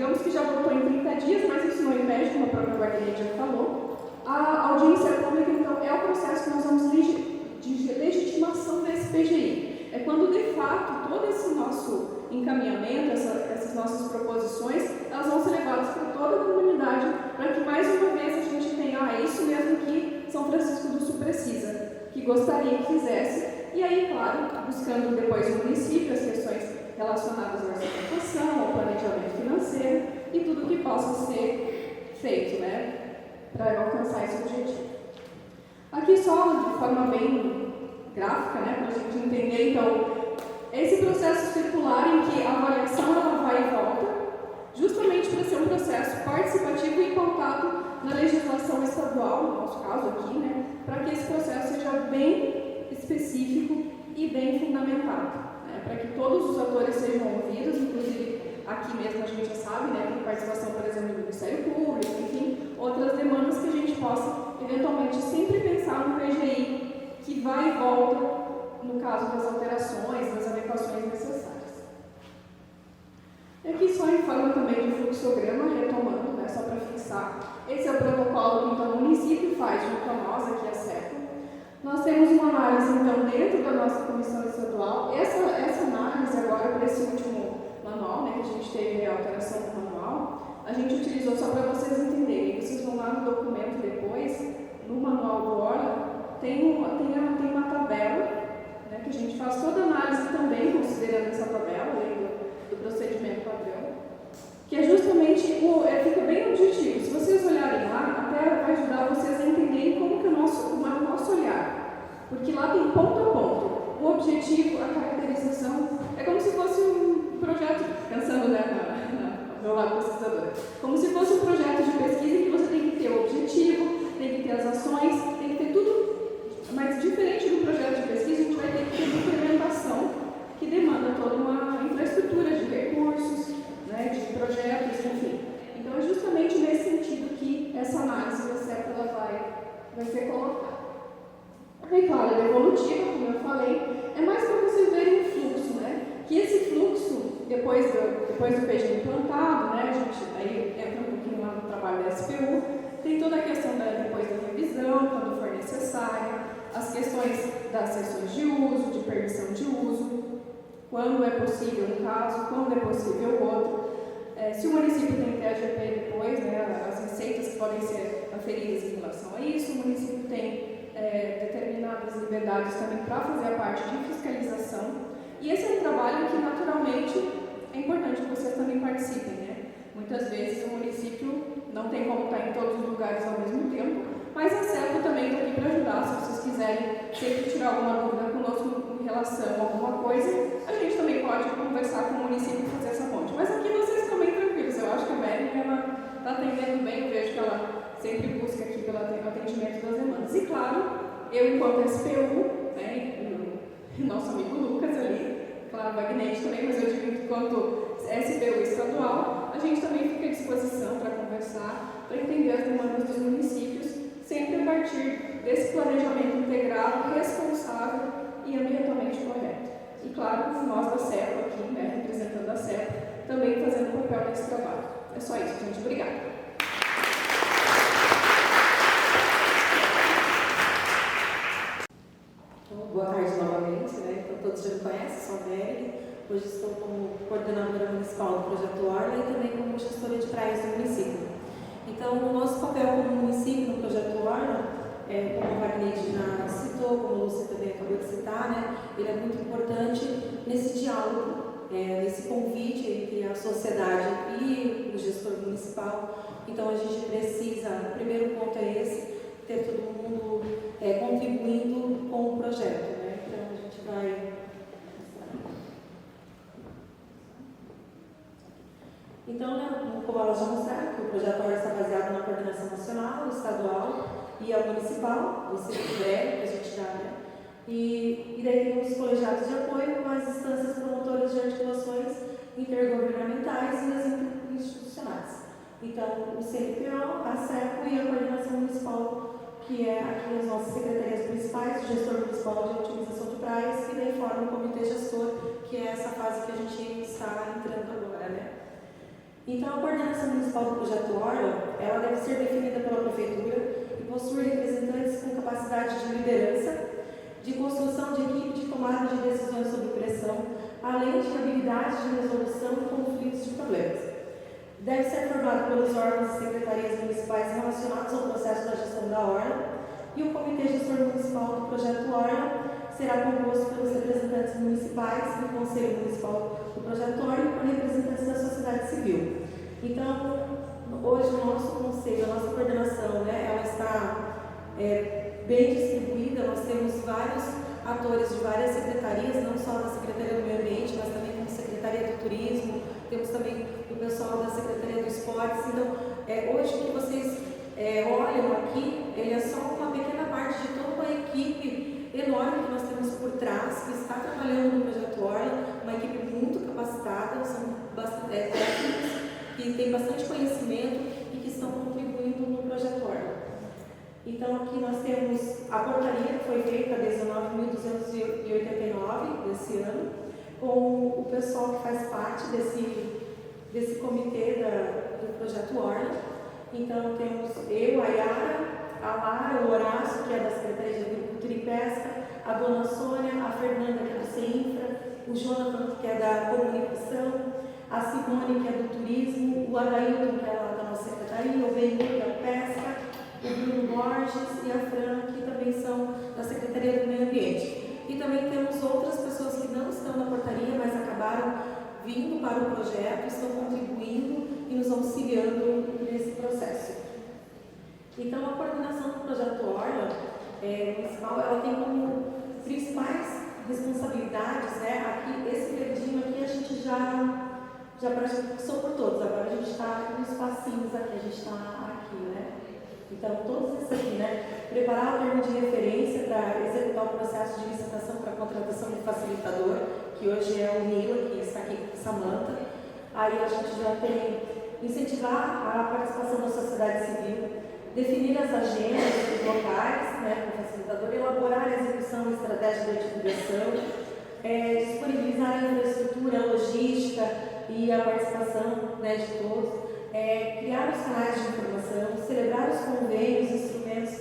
digamos que já votou em 30 dias, mas isso não impede, como a própria Wagner já falou. A audiência pública, então, é o processo que nós vamos de legitimação desse PGI. É quando, de fato, todo esse nosso encaminhamento, essas nossas proposições, elas vão ser levadas para toda a comunidade, para que, mais uma vez, a gente tenha, é isso mesmo que São Francisco do Sul precisa, que gostaria que fizesse. E aí, claro, buscando depois no município as questões relacionadas à orçamentação, ao planejamento financeiro e tudo que possa ser feito, né, para alcançar esse objetivo. Aqui só de forma bem gráfica, né, para a gente entender, então, esse processo circular em que a avaliação ela vai e volta, justamente para ser um processo participativo e pautado na legislação estadual, no nosso caso aqui, né, para que esse processo seja bem específico e bem fundamentado, né, para que todos os atores sejam ouvidos, inclusive aqui mesmo a gente já sabe, né, tem participação, por exemplo, do Ministério Público, enfim, outras demandas que a gente possa, eventualmente, sempre pensar no PGI que vai e volta, no caso das alterações, das adequações necessárias. E aqui só em forma também de fluxograma, retomando, né, só para fixar, esse é o protocolo que então, o município faz junto a nós, aqui a SECO. Nós temos uma análise, então, dentro da nossa comissão estadual. Essa análise agora, para esse último manual, né, que a gente teve a alteração do manual, a gente utilizou só para vocês entenderem. Vocês vão lá no documento depois, no manual do Orla, tem uma tabela, né, que a gente faz toda a análise também, considerando essa tabela, além do procedimento padrão, que é justamente, fica bem objetivo. Se vocês olharem lá, até vai ajudar vocês a entenderem como é o nosso olhar, porque lá tem ponto a ponto. O objetivo, a caracterização, é como se fosse um projeto, pensando, né, no meu lado pesquisador, como se fosse um projeto de pesquisa em que você tem que ter o objetivo, tem que ter as ações, tem que ter tudo, mas diferente do projeto de pesquisa, a gente vai ter que ter uma implementação que demanda toda uma infraestrutura de recursos, né, de projetos, enfim. Então, é justamente nesse sentido que essa análise da CEP vai ser colocada. E, claro, ela é evolutiva, como eu falei, é mais para vocês verem o fluxo, né? Que esse fluxo, depois do PG implantado, né, a gente aí entra um pouquinho lá no trabalho da SPU, tem toda a questão depois da revisão, quando for necessária, as questões das sessões de uso, de permissão de uso, quando é possível um caso, quando é possível o outro. Se o município tem TAGP depois, né, as receitas que podem ser aferidas em relação a isso, o município tem determinadas liberdades também para fazer a parte de fiscalização. E esse é um trabalho que, naturalmente, é importante que vocês também participem, né? Muitas vezes o município não tem como estar em todos os lugares ao mesmo tempo, mas a CEPO também está aqui para ajudar. Se vocês quiserem sempre tirar alguma dúvida conosco em relação a alguma coisa, a gente também pode conversar com o município e fazer essa ponte. Mas aqui vocês estão bem tranquilos. Eu acho que a Mary está atendendo bem, eu vejo que ela sempre busca aqui pelo atendimento das demandas. E claro, eu enquanto SPU, né, e o nosso amigo Lucas ali, claro, Wagner também, mas eu digo que enquanto SPU estadual, a gente também fica à disposição para conversar, para entender as demandas dos municípios, sempre a partir desse planejamento integrado, responsável e ambientalmente correto. E claro, nós da CEPA aqui, né, representando a CEPA, também fazendo papel nesse trabalho. É só isso, gente. Obrigada. Boa tarde novamente, né? Então, todos já me conhecem, sou a Mary. Hoje estou como coordenadora municipal do Projeto Orla e também como gestora de praias do município. Então, o nosso papel como município no Projeto Orla, como a Wagner já citou, como a Lúcia também acabou de citar, né? Ele é muito importante nesse diálogo, nesse convite entre a sociedade e o gestor municipal. Então, a gente precisa, o primeiro ponto é esse, ter todo mundo contribuindo com o projeto, né? Então, a gente vai... Então, né, como ela já mostraram, que o projeto Orla está baseado na coordenação nacional, estadual e a municipal, se puder, que a gente dá, né? E daí tem os colegiados de apoio com as instâncias promotoras de articulações intergovernamentais e as interinstitucionais. Então, o CNPO, a CEPO e a coordenação municipal, que é aqui as nossas secretarias municipais, o gestor municipal de utilização de praias, e daí forma o comitê gestor, que é essa fase que a gente está entrando agora, né? Então, a coordenação municipal do projeto Orla, ela deve ser definida pela prefeitura e possuir representantes com capacidade de liderança, de construção de equipe de tomada de decisões sob pressão, além de habilidades de resolução de conflitos de problemas. Deve ser formado pelos órgãos e secretarias municipais relacionados ao processo da gestão da Orla, e o Comitê Gestor Municipal do Projeto Orla será composto pelos representantes municipais do Conselho Municipal do Projeto Orla e por representantes da sociedade civil. Então, hoje o nosso conselho, a nossa coordenação, né, ela está bem distribuída. Nós temos vários atores de várias secretarias, não só da Secretaria do Meio Ambiente, mas também como Secretaria do Turismo, temos também o pessoal da Secretaria do Esportes. Então, hoje o que vocês olham aqui, ele é só uma pequena parte de toda uma equipe enorme que nós temos por trás, que está trabalhando no Projeto Orla, uma equipe muito capacitada, são técnicos que têm bastante conhecimento e que estão contribuindo no Projeto Orla. Então, aqui nós temos a portaria que foi feita a 19.289 desse ano, com o pessoal que faz parte desse comitê do Projeto Orla. Então, temos eu, a Yara, a Lara, o Horácio, que é da Secretaria de Agricultura e Pesca, a Dona Sônia, a Fernanda, que é do CEINFRA, o Jonathan, que é da Comunicação, a Simone, que é do Turismo, o Adailton, que é lá da nossa Secretaria, o Benito, que é da Pesca, o Bruno Borges e a Fran, que também são da Secretaria do Meio Ambiente. E também temos outras pessoas que não estão na portaria, mas acabaram vindo para o projeto, estão contribuindo e nos auxiliando nesse processo. Então, a coordenação do Projeto Orla municipal, ela tem como principais responsabilidades, né? Aqui, esse verdinho aqui a gente já praticamente passou por todos. Agora a gente está nos passinhos aqui, a gente está aqui, né? Então, todos esses aqui, né? Preparar o termo de referência para executar o processo de licitação para contratação de facilitador, que hoje é o Nila, que está aqui com a Samanta. Aí a gente já tem incentivar a participação da sociedade civil, definir as agendas dos locais, né, com o facilitador, elaborar a execução e estratégia de divulgação, disponibilizar a infraestrutura, a logística e a participação, né, de todos, criar os canais de informação, celebrar os convênios, instrumentos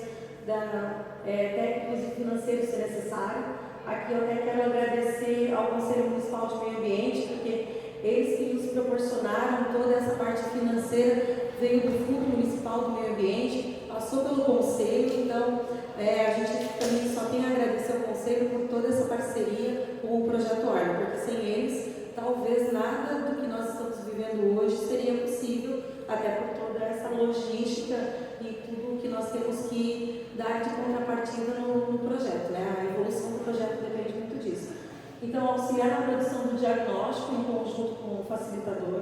técnicos e financeiros se necessário. Aqui eu até quero agradecer ao Conselho Municipal de Meio Ambiente, porque eles que nos proporcionaram toda essa parte financeira, veio do Fundo Municipal do Meio Ambiente, passou pelo Conselho. Então a gente também só tem a agradecer ao Conselho por toda essa parceria com o Projeto Orla, porque sem eles, talvez nada do que nós estamos vivendo hoje seria possível, até por toda essa logística e tudo que nós temos que dar de contrapartida no projeto, né? A evolução do projeto depende muito disso. Então, auxiliar na produção do diagnóstico em conjunto com o facilitador,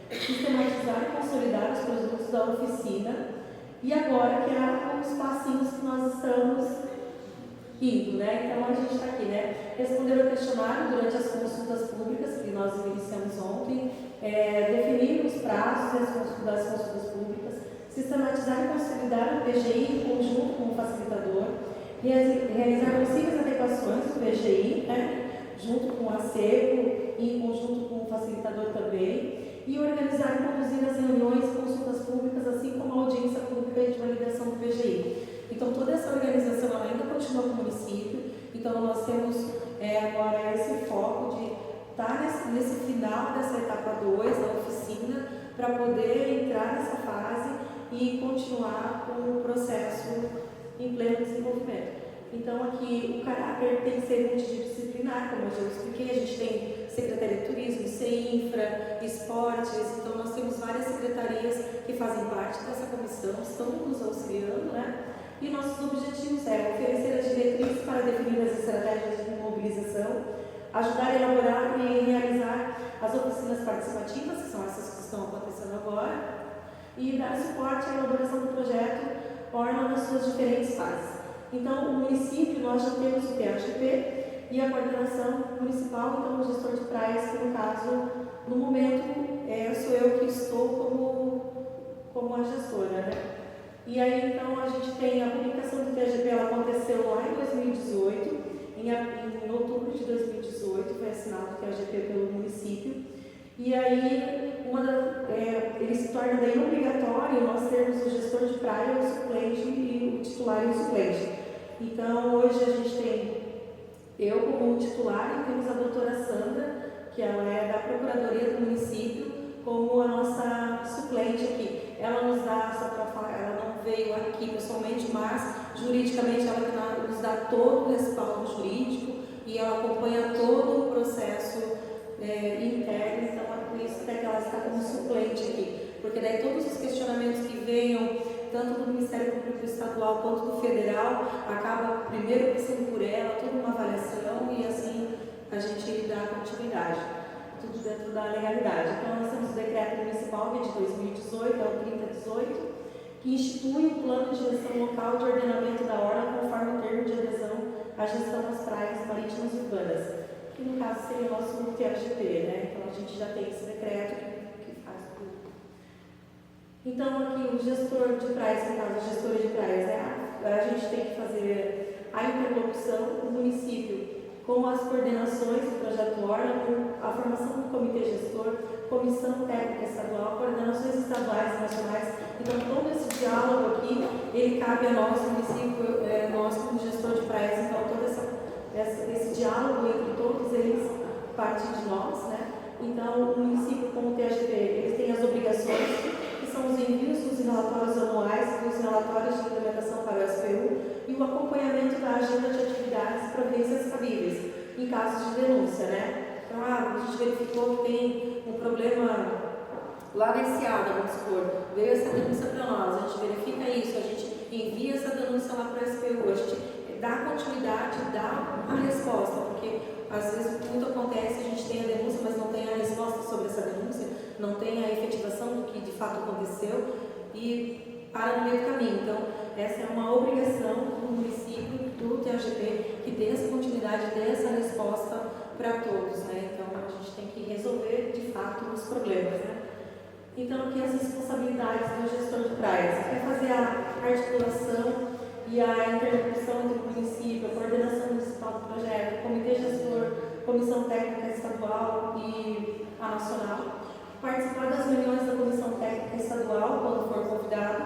sistematizar e consolidar os produtos da oficina e agora criar os passinhos que nós estamos indo, né? Então, a gente está aqui, né? Responder ao questionário durante as consultas públicas que nós iniciamos ontem, definir os prazos das consultas públicas, sistematizar e consolidar o PGI em conjunto com o facilitador, realizar possíveis adequações do PGI, né? Junto com o acervo e em conjunto com o facilitador também, e organizar e conduzir as reuniões e consultas públicas, assim como a audiência pública de validação do PGI. Então, toda essa organização ela ainda continua com o município. Então, nós temos agora esse foco de estar nesse final dessa etapa 2 da oficina, para poder entrar nessa fase e continuar com o processo em pleno desenvolvimento. Então, aqui o caráter tem que ser multidisciplinar, como eu já expliquei. A gente tem Secretaria de Turismo, CEINFRA, Esportes. Então, nós temos várias secretarias que fazem parte dessa comissão, estão nos auxiliando, né? E nossos objetivos oferecer as diretrizes para definir as estratégias de mobilização, ajudar a elaborar e realizar as oficinas participativas, que são essas que estão acontecendo agora, e dar suporte à elaboração do projeto Orla nas suas diferentes fases. Então, o município, nós já temos o PAGP e a coordenação municipal, então o gestor de praias, que no caso, no momento, sou eu que estou como a gestora, né? E aí, então, a gente tem a publicação do PAGP, ela aconteceu lá em 2018, em outubro de 2018, foi assinado o PAGP pelo município, E aí, ele se torna daí obrigatório nós termos o gestor de praia, o suplente e o titular e o suplente. Então, hoje a gente tem eu como titular e temos a doutora Sandra, que ela é da Procuradoria do Município, como a nossa suplente aqui. Ela nos dá, só para falar, ela não veio aqui pessoalmente, mas juridicamente ela que nos dá todo o respaldo jurídico e ela acompanha todo o processo interno, então é por isso que ela está como suplente aqui. Porque daí todos os questionamentos que venham, tanto do Ministério Público Estadual quanto do Federal, acaba primeiro passando por ela, toda uma avaliação e assim a gente dá continuidade, tudo dentro da legalidade. Então nós temos o decreto municipal, que é de 2018, é o 3018, que institui o plano de gestão local de ordenamento da orla conforme o termo de adesão à gestão das praias marítimas urbanas, que no caso seria o nosso TRGP, né? Então a gente já tem esse decreto que faz tudo. Então aqui o gestor de praias, no caso a gestora de praias, né? A gente tem que fazer a interlocução do município com as coordenações do projeto Orla, com a formação do comitê gestor, comissão técnica estadual, coordenações estaduais e nacionais. Então, todo esse diálogo aqui, ele cabe a nós, município, nós como gestor de praias. Então, todo esse diálogo entre todos eles parte de nós, né? Então, o município, como TGP, ele tem as obrigações, que são os envios dos relatórios anuais, dos relatórios de implementação para o SPU, e o acompanhamento da agenda de atividades e providências cabíveis, em casos de denúncia, né? Então, a gente verificou que tem um problema lá na Enseada, vamos supor, veio essa denúncia para nós, a gente verifica isso, a gente envia essa denúncia lá para o SPU, a gente dá continuidade, dá a resposta, porque às vezes muito acontece, a gente tem a denúncia, mas não tem a resposta sobre essa denúncia, não tem a efetivação do que de fato aconteceu e para no meio do caminho. Então, essa é uma obrigação do município, do TGP, que dê essa continuidade, dê essa resposta para todos, né? Então, a gente tem que resolver de fato os problemas, né? Então, aqui as responsabilidades do gestor de praias é fazer a articulação e a interlocução entre o município, a coordenação municipal do projeto, o comitê gestor, comissão técnica estadual e a nacional, participar das reuniões da comissão técnica estadual, quando for convidado,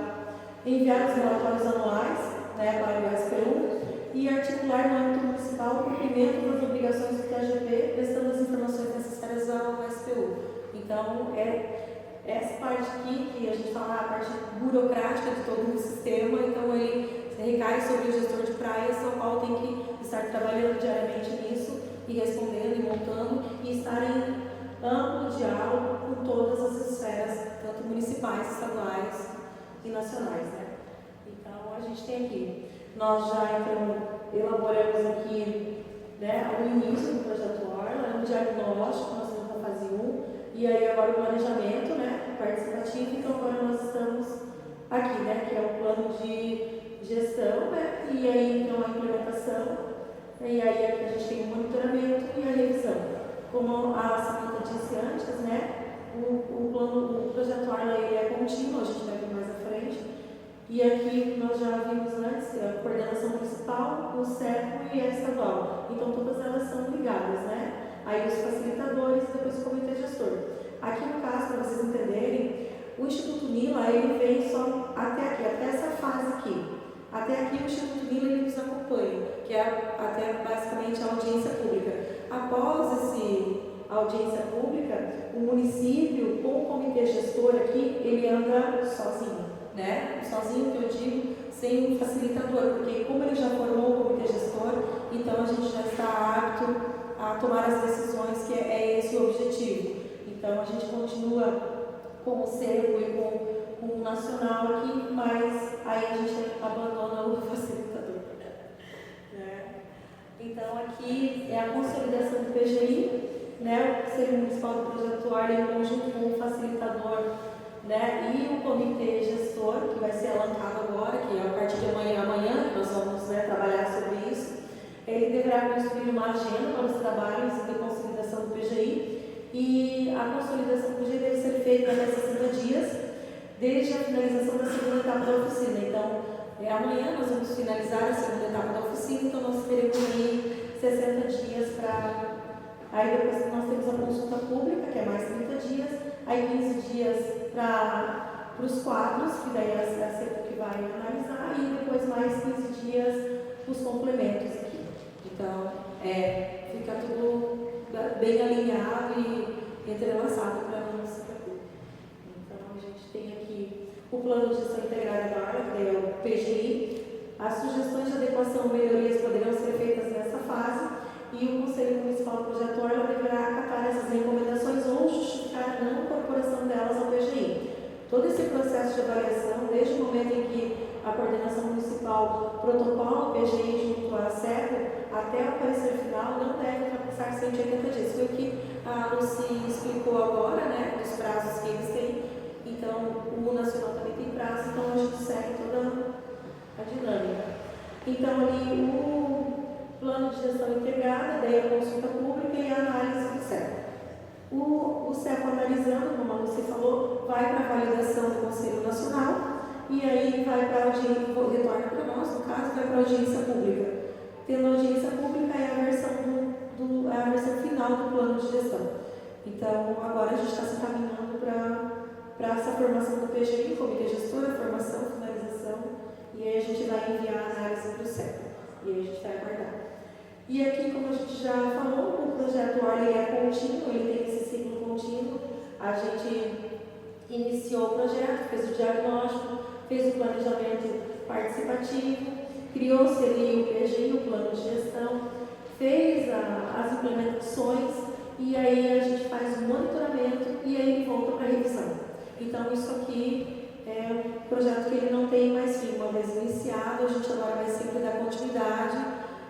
enviar os relatórios anuais, né, para o SPU e articular no âmbito municipal o cumprimento das obrigações do TGP, prestando as informações necessárias ao SPU. Então, essa parte aqui, que a gente fala a parte burocrática de todo o sistema, então ele recai sobre o gestor de praias, o qual tem que estar trabalhando diariamente nisso e respondendo e montando e estar em amplo diálogo com todas as esferas, tanto municipais, estaduais e nacionais, né? Então, a gente tem aqui, nós já então, elaboramos aqui, né, o início do projeto Orla, o diagnóstico, nós estamos na fase 1, e aí agora o planejamento, né, participativo, então agora nós estamos aqui, né, que é o plano de gestão, né, e aí então a implementação, e aí aqui a gente tem o monitoramento e a revisão. Como a Samanta disse antes, né, o projeto Orla ele é contínuo, a gente vai ver mais à frente, e aqui nós já vimos antes a coordenação municipal, o CERCO e a estadual, então todas elas são ligadas, né? Aí os facilitadores e depois o comitê gestor. Aqui no caso, para vocês entenderem, o Instituto Nila, ele vem só até aqui, até essa fase aqui. Até aqui o Instituto Nila ele nos acompanha, que é até basicamente a audiência pública. Após a audiência pública, o município, com o comitê gestor aqui, ele anda sozinho, né? Sozinho que eu digo, sem um facilitador, porque como ele já formou o comitê gestor, então a gente já está apto a tomar as decisões, que é esse o objetivo. Então, a gente continua com o CERCO e com o nacional aqui, mas aí a gente abandona o facilitador. Né? Então, aqui é a consolidação do PGI, né? O Conselho Municipal do Projeto Orla em conjunto com o facilitador, né? E o comitê gestor, que vai ser alocado agora, que é a partir de amanhã que nós vamos, né, trabalhar sobre isso. Ele deverá construir uma agenda para os trabalhos de consolidação do PGI e a consolidação do PGI deve ser feita a 60 dias, desde a finalização da segunda etapa da oficina. Então, amanhã nós vamos finalizar a segunda etapa da oficina, então nós teremos aí 60 dias para... Aí depois nós temos a consulta pública, que é mais 30 para os quadros, que daí é a CEPUC que vai analisar, e depois mais 15 dias os complementos aqui. Então, fica tudo bem alinhado e entrelaçado para não se preocupar. Então, a gente tem aqui o Plano de Gestão Integrada da Orla, que é o PGI. As sugestões de adequação ou melhorias poderão ser feitas nessa fase e o Conselho Municipal do Projeto Orla deverá acatar essas recomendações ou justificar a não incorporação delas ao PGI. Todo esse processo de avaliação, desde o momento em que a coordenação municipal protocola o PGI junto à SECO, até o parecer final, não deve ultrapassar 180 dias. Foi o que a Lucy explicou agora, né, dos prazos que eles têm. Então, o Nacional também tem prazo, então a gente segue toda a dinâmica. Então, ali o plano de gestão integrada, daí a consulta pública e a análise do CEPO. O CEPO analisando, como a Lucy falou, vai para a validação do Conselho Nacional e aí vai para a audiência, retorna para nós, no caso, vai para a audiência pública. Tendo audiência pública é a versão final do plano de gestão. Então, agora a gente está se encaminhando para essa formação do PGI, Comitê Gestor, a formação, finalização, e aí a gente vai enviar a análise para o CEPO. E aí a gente vai aguardar. E aqui, como a gente já falou, o projeto Orla é contínuo, ele tem esse ciclo contínuo. A gente iniciou o projeto, fez o diagnóstico, fez o planejamento participativo, criou-se ali o PGI, o plano de gestão, fez as implementações e aí a gente faz o monitoramento e aí volta para a revisão. Então, isso aqui é um projeto que ele não tem mais fim. Uma vez iniciado, a gente agora vai sempre dar continuidade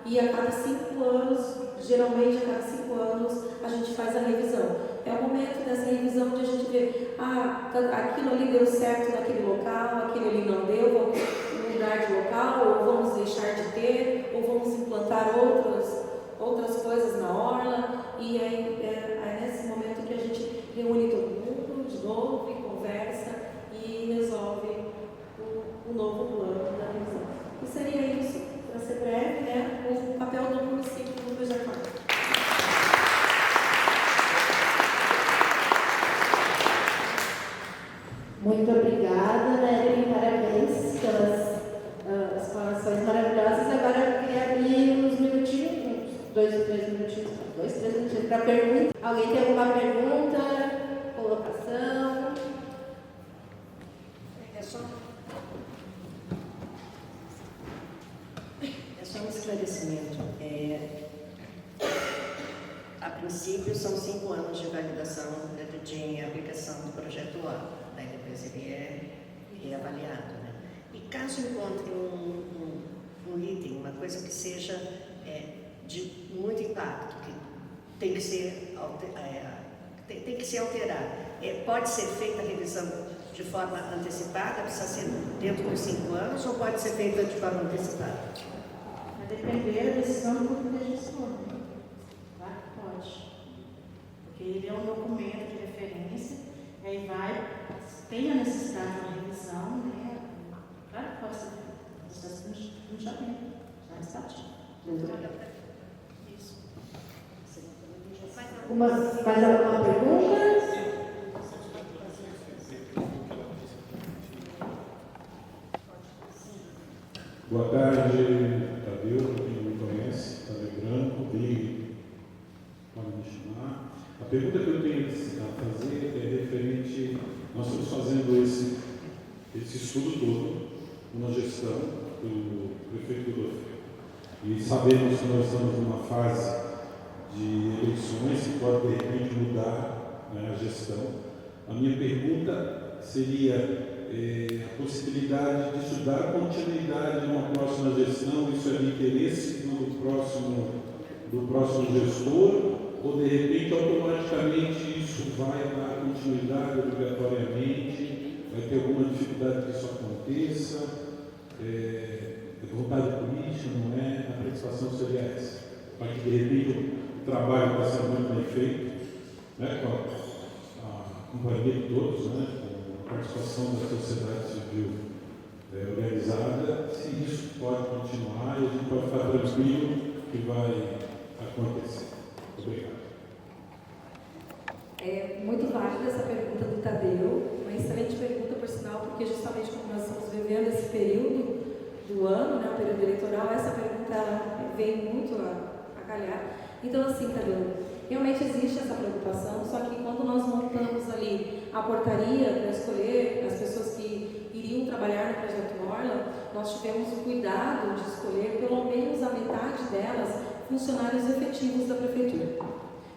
e a cada 5 anos, geralmente a cada 5 anos, a gente faz a revisão. É o momento dessa revisão onde a gente vê, aquilo ali deu certo naquele local, aquilo ali não deu, vamos mudar de local, ou vamos deixar de ter, ou vamos implantar outras coisas na orla, e aí é nesse momento que a gente reúne todo mundo de novo e conversa e resolve o novo plano da revisão. E seria isso, para ser breve, né, o papel do município no projeto. Muito obrigada, Nery, parabéns pelas explanações maravilhosas. Agora eu queria abrir uns minutinhos, 3 minutinhos para pergunta. Alguém tem alguma pergunta, colocação? É só um esclarecimento. A princípio, são 5 anos de validação de aplicação do projeto Orla. Daí depois ele é reavaliado, né? E caso encontre um item, uma coisa que seja de muito impacto, que tem que ser alterado, pode ser feita a revisão de forma antecipada, precisa ser dentro dos 5 anos, ou pode ser feita de forma antecipada? Vai depender da decisão do Comitê Gestor, né? Claro que pode. Porque ele é um documento de referência, e aí tem a necessidade de uma revisão, né? Claro que pode ser feito. Já está ativo. Isso. Mais alguma pergunta? Boa tarde, Tadeu, para quem não me conhece, Tadeu Branco, Big, pode me chamar. A pergunta que eu tenho a fazer é referente, nós estamos fazendo esse estudo todo, uma gestão do prefeito Godofredo. E sabemos que nós estamos numa fase de eleições que pode, de repente, mudar, né, a gestão. A minha pergunta seria a possibilidade de estudar a continuidade de uma próxima gestão, isso é de interesse do próximo gestor, ou de repente automaticamente isso vai dar continuidade obrigatoriamente, vai ter alguma dificuldade que isso aconteça, vontade política, não é? A participação seria essa, para que de repente o trabalho está sendo muito bem feito, né, com a companhia de todos, né? Participação da sociedade civil organizada, se isso pode continuar e a gente pode ficar tranquilo que vai acontecer. Obrigado. É muito válida essa pergunta do Tadeu, uma excelente pergunta, por sinal, porque justamente como nós estamos vivendo esse período do ano, né, o período eleitoral, essa pergunta vem muito a calhar. Então, assim, Tadeu, realmente existe essa preocupação, só que quando nós montamos ali a portaria para escolher as pessoas que iriam trabalhar no Projeto Orla, nós tivemos o cuidado de escolher pelo menos a metade delas funcionários efetivos da Prefeitura.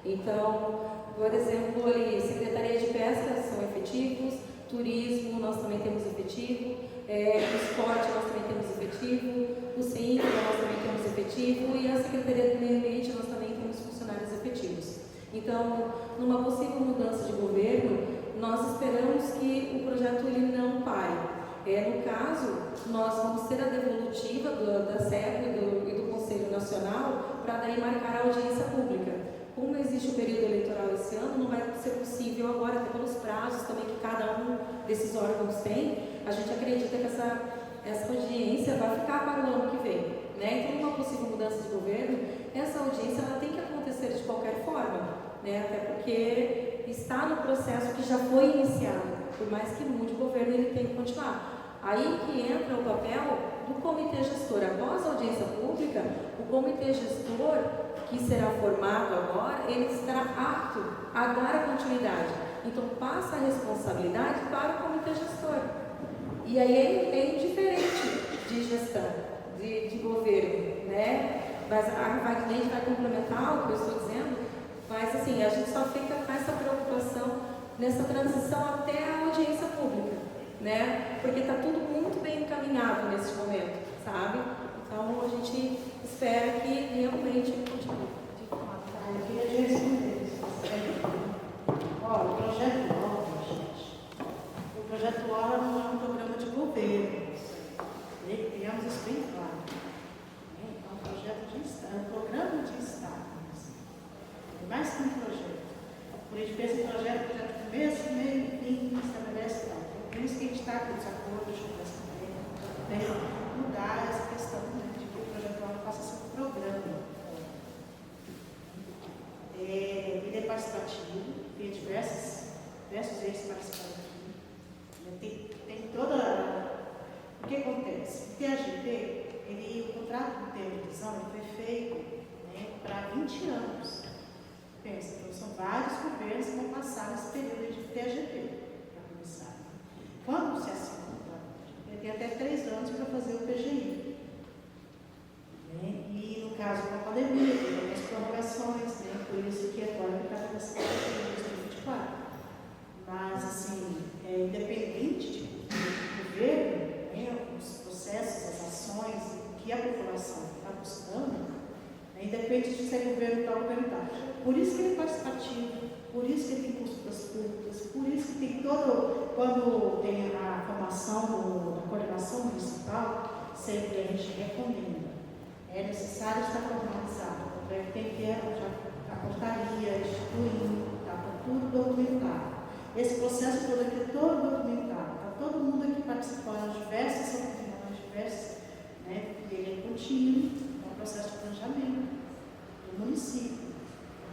Então, por exemplo, ali, Secretaria de Pesca são efetivos, Turismo nós também temos efetivo, Esporte nós também temos efetivo, o CEINFRA nós também temos efetivo e a Secretaria do Meio Ambiente nós também temos funcionários efetivos. Então, numa possível mudança de governo, nós esperamos que o projeto ele não pare. No caso, nós vamos ter a devolutiva da SEP e do Conselho Nacional para daí marcar a audiência pública. Como existe o período eleitoral esse ano, não vai ser possível agora, até pelos prazos também que cada um desses órgãos tem, a gente acredita que essa audiência vai ficar para o ano que vem. Né? Então, uma possível mudança de governo, essa audiência ela tem que acontecer de qualquer forma, né? Até porque está no processo que já foi iniciado, por mais que mude o governo, ele tem que continuar. Aí que entra o papel do comitê gestor. Após a audiência pública, o comitê gestor, que será formado agora, ele estará apto a dar a continuidade. Então, passa a responsabilidade para o comitê gestor. E aí é indiferente de gestão, de governo, né? Mas a Wagner vai complementar o que eu estou dizendo, mas assim, a gente só fica com essa preocupação nessa transição até a audiência pública, né? Porque está tudo muito bem encaminhado nesse momento, sabe? Então a gente espera que realmente continue. Eu queria responder isso. Olha, o projeto Orla, gente. O projeto Orla não é um programa de governo. Criamos isso bem claro. É um projeto de Estado, é um programa de Estado. É mais que um projeto. Por isso, pensa em projeto começo, meio, fim, estabelece tal. Por isso que a gente está com os acordos para mudar essa questão, né, de que o projeto Orla faça ser um programa. Ele é participativo, tem diversos eixos participativos. Tem toda. O que acontece? O TAGP, o contrato de televisão foi feito, né, para 20 anos. Pensa, então são vários governos que vão passar nesse período de TAGP para começar. Quando se assina o contrato, ele tem até 3 anos para fazer o PGI. Né? E no caso da pandemia, tem algumas prorrogações, né? Por isso que agora está acontecendo em 2024. Mas, assim, independente do governo, né, os processos, as ações, o que a população está buscando, né, independente de ser governo tal ou governo tal. Por isso que ele é participativo, por isso que ele tem consultas públicas, por isso que tem quando tem a formação da coordenação municipal, sempre a gente recomenda. É necessário estar formalizado, tem que ter a portaria instituindo, está tudo documentado. Esse processo todo aqui é todo documentado, está todo mundo aqui participando, diversas opiniões, né? E ele é contínuo, é um processo de planejamento do município.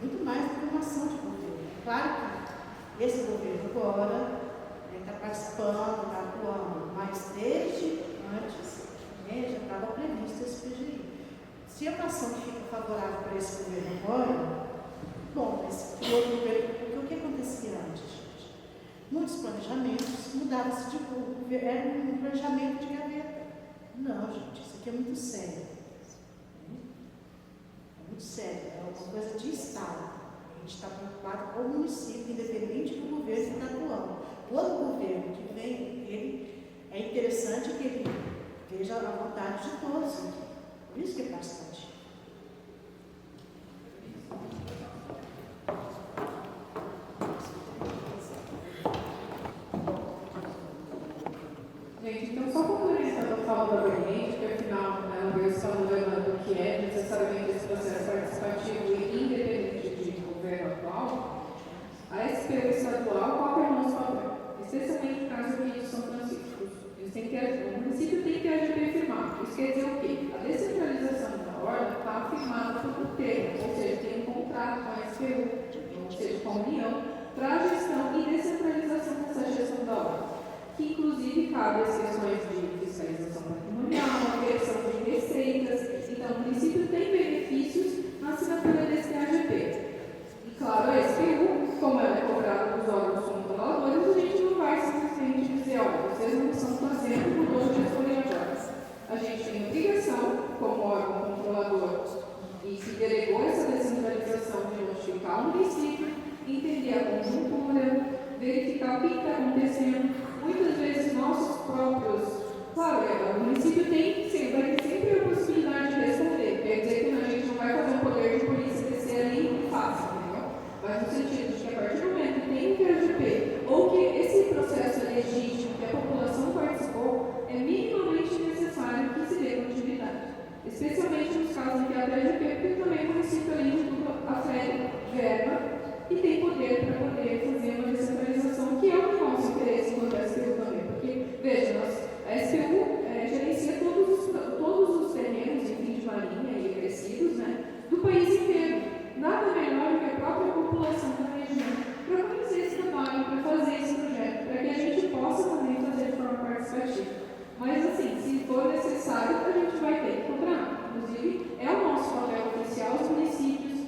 Muito mais do que uma ação de governo. Claro que esse governo agora está participando, está atuando, mas desde antes, né, já estava previsto esse PGI. Se a ação fica favorável para esse governo agora, bom, mas o outro governo, porque o que acontecia antes, gente? Muitos planejamentos mudavam-se de curso, era um planejamento de gaveta. Não, gente, isso aqui é muito sério. É muito sério, é uma coisa de Estado. A gente está preocupado com o município, independente do governo que está atuando. Todo governo que vem, é interessante que ele veja a vontade de todos aqui. Por isso que é participativo. Gente, então só complementando a fala da Bernice, que afinal ela está lembrando que é necessariamente esse processo participativo e independente de governo atual, a SPU estadual, qual é o nosso papel? Especialmente no caso aqui de São Francisco. O município tem que AGP firmado. Isso quer dizer o quê? A descentralização da Orla está firmada por um termo, ou seja, tem um contrato com a SPU, ou seja, com a União, para Inclusive, cabe as questões de fiscalização patrimonial, avaliação de receitas. Então, o município tem benefícios na assinatura desse TAGP. E, claro, a SPU, como ela é cobrada dos órgãos controladores, a gente não vai simplesmente dizer, olha, vocês não estão fazendo, mudou o gestor agora. A gente tem obrigação, como órgão controlador, e se delegou essa descentralização de notificar o município, entender a conjuntura, verificar o que está acontecendo. Muitas vezes nossos próprios, claro, o município vai ter sempre a possibilidade de responder. Quer dizer que a gente não vai fazer um poder de polícia descer ali e fácil, entendeu? Mas no sentido de que a partir do momento que tem um TAGP, ou que esse processo é legítimo, que a população participou, é minimamente necessário que se dê continuidade. Especialmente nos casos em que há TAGP, porque também o município ali afere verba e tem poder para poder fazer uma descentralização, que é o nosso interesse quanto a SPU também. Porque, veja, a SPU gerencia todos os terrenos, enfim, de marinha e crescidos, né, do país inteiro. Nada melhor do que a própria população da região para conhecer esse trabalho, para fazer esse projeto, para que a gente possa também fazer de forma participativa. Mas, assim, se for necessário, a gente vai ter que cobrar. Inclusive, é o nosso papel oficial, os municípios,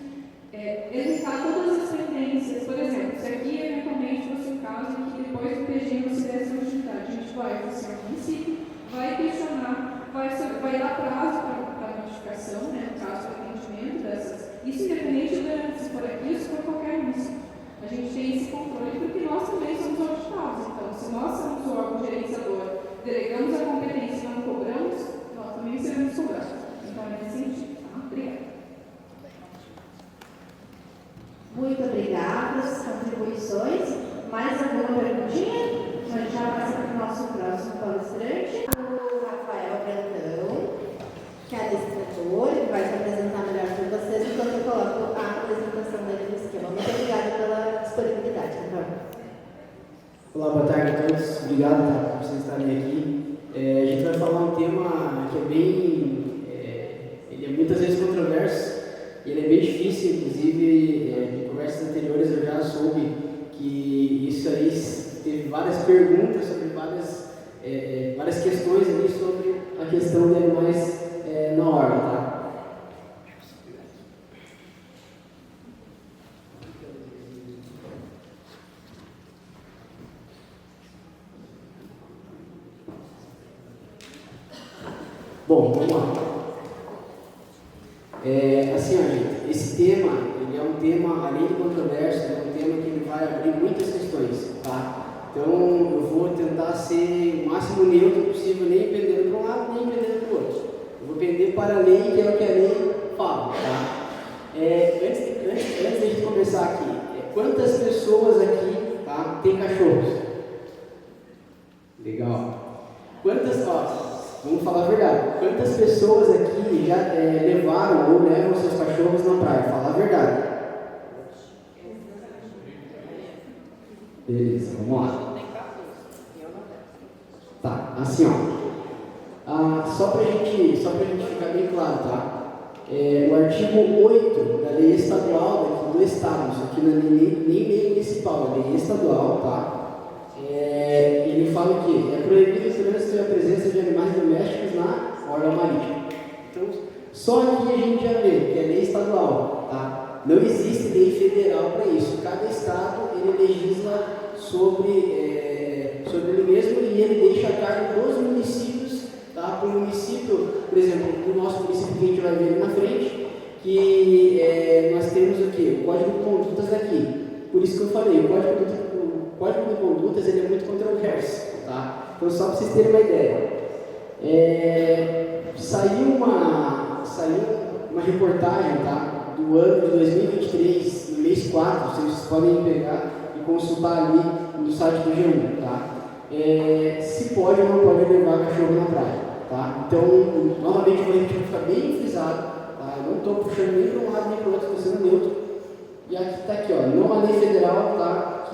evitar todas as pendências. Por exemplo, se aqui, eventualmente, fosse um caso em que depois do PG você desse continuidade, a gente vai oficiar o município, vai questionar, vai dar prazo para a notificação, né, no caso do atendimento dessas. Isso independente se for aqui ou se for qualquer município. A gente tem esse controle porque nós também somos auditados. Então, se nós somos o órgão gerenciador, delegamos a competência e não cobramos, nós também seremos cobrados. Então, é nesse sentido. Tá? Obrigada. Muito obrigada pelas contribuições. Mais alguma perguntinha? Nós já passamos para o nosso próximo palestrante, o Rafael Brandão, que é adestrador, ele vai se apresentar melhor para vocês enquanto eu coloco a apresentação dele no esquema. Muito obrigada pela disponibilidade, Rafael. Olá, boa tarde a todos. Obrigado por vocês estarem aqui. A gente vai falar um tema que é bem... ele é muitas vezes controverso, ele é bem difícil, inclusive, em conversas anteriores eu já soube que isso aí teve várias perguntas sobre várias questões ali sobre a questão de animais na ordem, tá? Bom, vamos lá. Assim, gente, esse tema, ele é um tema, além de controverso, é um tema que ele vai abrir muitas questões, tá? Então, eu vou tentar ser o máximo neutro possível, nem pendendo para um lado, nem pendendo para o outro. Eu vou pender para a lei, que é o que a lei fala, tá? Antes de a gente começar aqui, quantas pessoas aqui, tá, tem cachorros? Legal. Vamos falar a verdade. Quantas pessoas aqui já levaram ou levam seus cachorros na praia? Fala a verdade. Beleza, vamos lá. Tá, assim, ó. Só pra gente ficar bem claro, tá? O artigo 8 da lei estadual do estado, isso aqui não é nem lei municipal, é lei estadual, tá? Ele fala que é proibido o trânsito e a presença de animais domésticos na orla marítima. Então, só aqui a gente já vê que é lei estadual, tá? Não existe lei federal para isso. Cada estado ele legisla sobre ele mesmo e ele deixa a cargo dos municípios, tá? Para o município, por exemplo, o nosso município que a gente vai ver ali na frente, que nós temos o quê? O Código de Condutas daqui. Por isso que eu falei, o Código de Condutas ele é muito controverso, tá? Então, só para vocês terem uma ideia. Saiu uma reportagem, tá? Do ano de 2023, no mês 4, vocês podem pegar e consultar ali no site do G1, tá? Se pode ou não pode levar cachorro na praia, tá? Então, novamente, eu vou ficar bem frisado, tá? Eu não estou puxando nem para um lado nem para o outro, estou sendo neutro. E aqui está aqui, ó, não há lei federal, tá?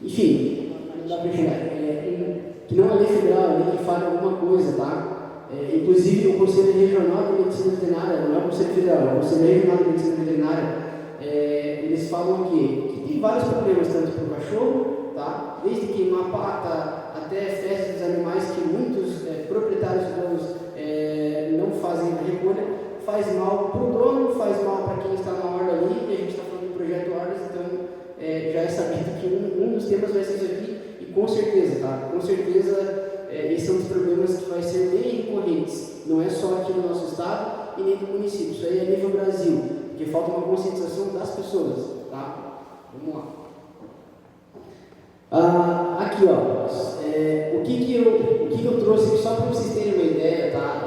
Enfim, não dá para enxergar. Que não há lei federal, a lei que fala alguma coisa, tá? Inclusive o Conselho Regional de Medicina Veterinária, não é o Conselho Federal, é o Conselho Regional de Medicina Veterinária, eles falam que tem vários problemas, tanto para o cachorro, tá? Desde queimar pata até festas dos animais que muitos proprietários de donos não fazem a recolha, faz mal para o dono, faz mal para quem está na horda ali, e a gente está falando do projeto Hordas, então já é sabido que um dos temas vai ser isso aqui, e com certeza, tá? Com certeza esses são os problemas que vai ser bem recorrentes, não é só aqui no nosso estado e nem do município, isso aí é nível Brasil, porque falta uma conscientização das pessoas, tá? Vamos lá. Aqui, ó, o que eu trouxe só para vocês terem uma ideia, tá?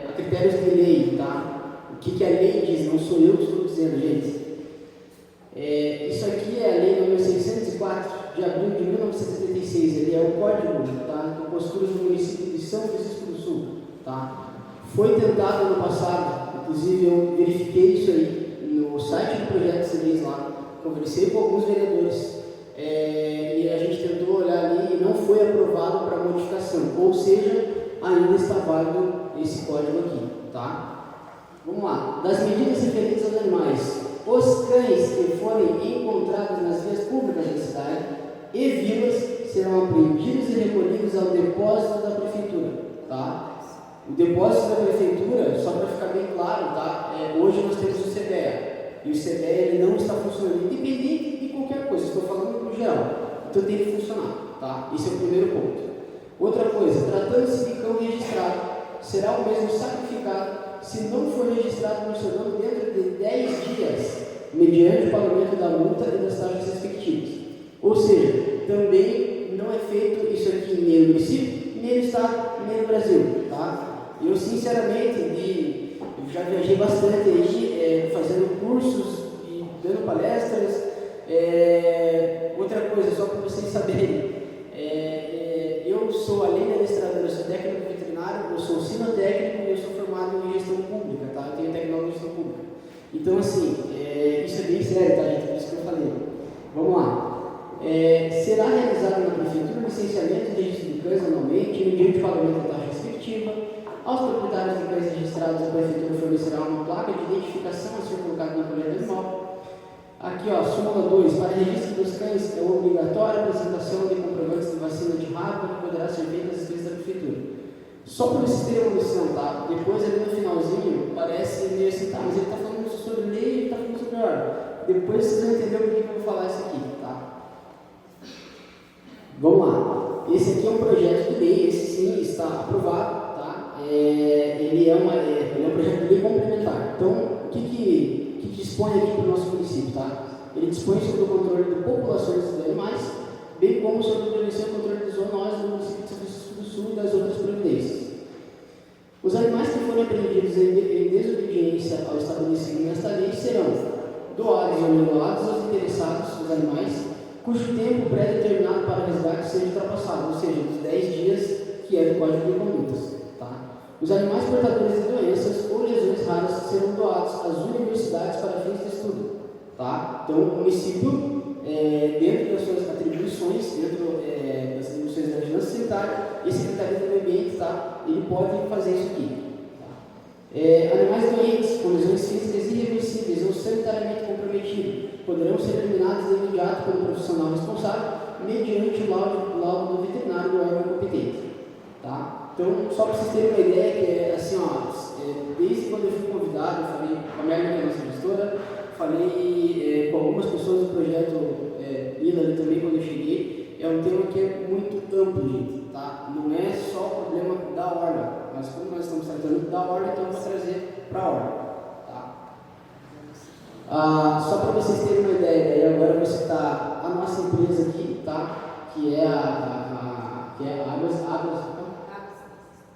A critérios de lei, tá? O que a lei diz, não sou eu que estou dizendo, gente. Isso aqui é a lei número 604 de abril de 1976, ele é o código, tá? De posturas do município de São Francisco do Sul, tá? Foi tentado ano passado, inclusive eu verifiquei isso aí no site do projeto de leis lá, conversei com alguns vereadores e a gente tentou olhar ali e não foi aprovado para modificação, ou seja, ainda está válido esse código aqui, tá? Vamos lá, das medidas referentes aos animais, os cães que forem encontrados nas vias públicas da cidade e vilas serão apreendidos e recolhidos ao depósito da prefeitura, tá? O depósito da prefeitura, só para ficar bem claro, tá? Hoje nós temos o CDEA. E o CDEA ele não está funcionando, independente de qualquer coisa, estou falando no geral. Então tem que funcionar, tá? Esse é o primeiro ponto. Outra coisa, tratando-se de cão registrado, será o mesmo sacrificado se não for registrado no seu dono dentro de 10 dias, mediante o pagamento da multa e das taxas respectivas. Ou seja, também não é feito isso aqui nem no município, nem no estado, nem no Brasil, tá? Eu, sinceramente, eu já viajei bastante aí, fazendo cursos e dando palestras. Outra coisa, só para vocês saberem, eu sou, além de adestrador, eu sou técnico veterinário, eu sou sinotécnico e eu sou formado em gestão pública, tá? Eu tenho tecnólogo em gestão pública. Então, assim, isso é bem sério, tá, gente? Por isso que eu falei. Vamos lá. Será realizado na prefeitura o licenciamento de registro de cães anualmente, mediante pagamento da taxa respectiva. Aos proprietários de cães registrados, a prefeitura fornecerá uma placa de identificação a ser colocada na colher do animal. Aqui, ó, súmula 2. Para registro dos cães é obrigatória a apresentação de comprovantes de vacina de rábida que poderá ser feita às escritas da prefeitura. Só para vocês terem uma noção, tá? Depois, ali no finalzinho, parece meio assim, tá, mas ele está falando sobre lei, ele está falando sobre ordem. Depois vocês vão entender por que eu vou falar isso aqui, tá? Vamos lá. Esse aqui é um projeto de lei, esse sim está aprovado. Ele é um projeto de lei complementar. Então, o que dispõe aqui para o nosso município, tá? Ele dispõe sobre o controle de populações de animais, bem como sobre a prevenção e controle de zoonoses do município de São Francisco do Sul e das outras providências. Os animais que forem apreendidos em desobediência ao estabelecido nesta lei serão doados ou não doados aos interessados dos animais, cujo tempo pré-determinado para resgate seja ultrapassado, ou seja, os 10 dias que é do Código de Condutas. Os animais portadores de doenças ou lesões raras serão doados às universidades para fins de estudo, tá? Então, o município, dentro das suas atribuições, dentro das atribuições da vigilância sanitária e Secretaria do Meio Ambiente, tá? Ele pode fazer isso aqui. Tá? Animais doentes, com lesões físicas irreversíveis ou sanitariamente comprometidos, poderão ser eliminados de imediato pelo profissional responsável, mediante o laudo do veterinário do órgão competente, tá? Então, só para vocês terem uma ideia, que é assim, ó, desde quando eu fui convidado, eu falei com a Merlin, que é a nossa gestora, falei com algumas pessoas do projeto Lila também quando eu cheguei, é um tema que é muito amplo, gente, tá? Não é só o problema da ordem, mas como nós estamos tratando da ordem, então vamos trazer para a ordem, tá? Só para vocês terem uma ideia, daí agora eu vou citar a nossa empresa aqui, tá? Que é a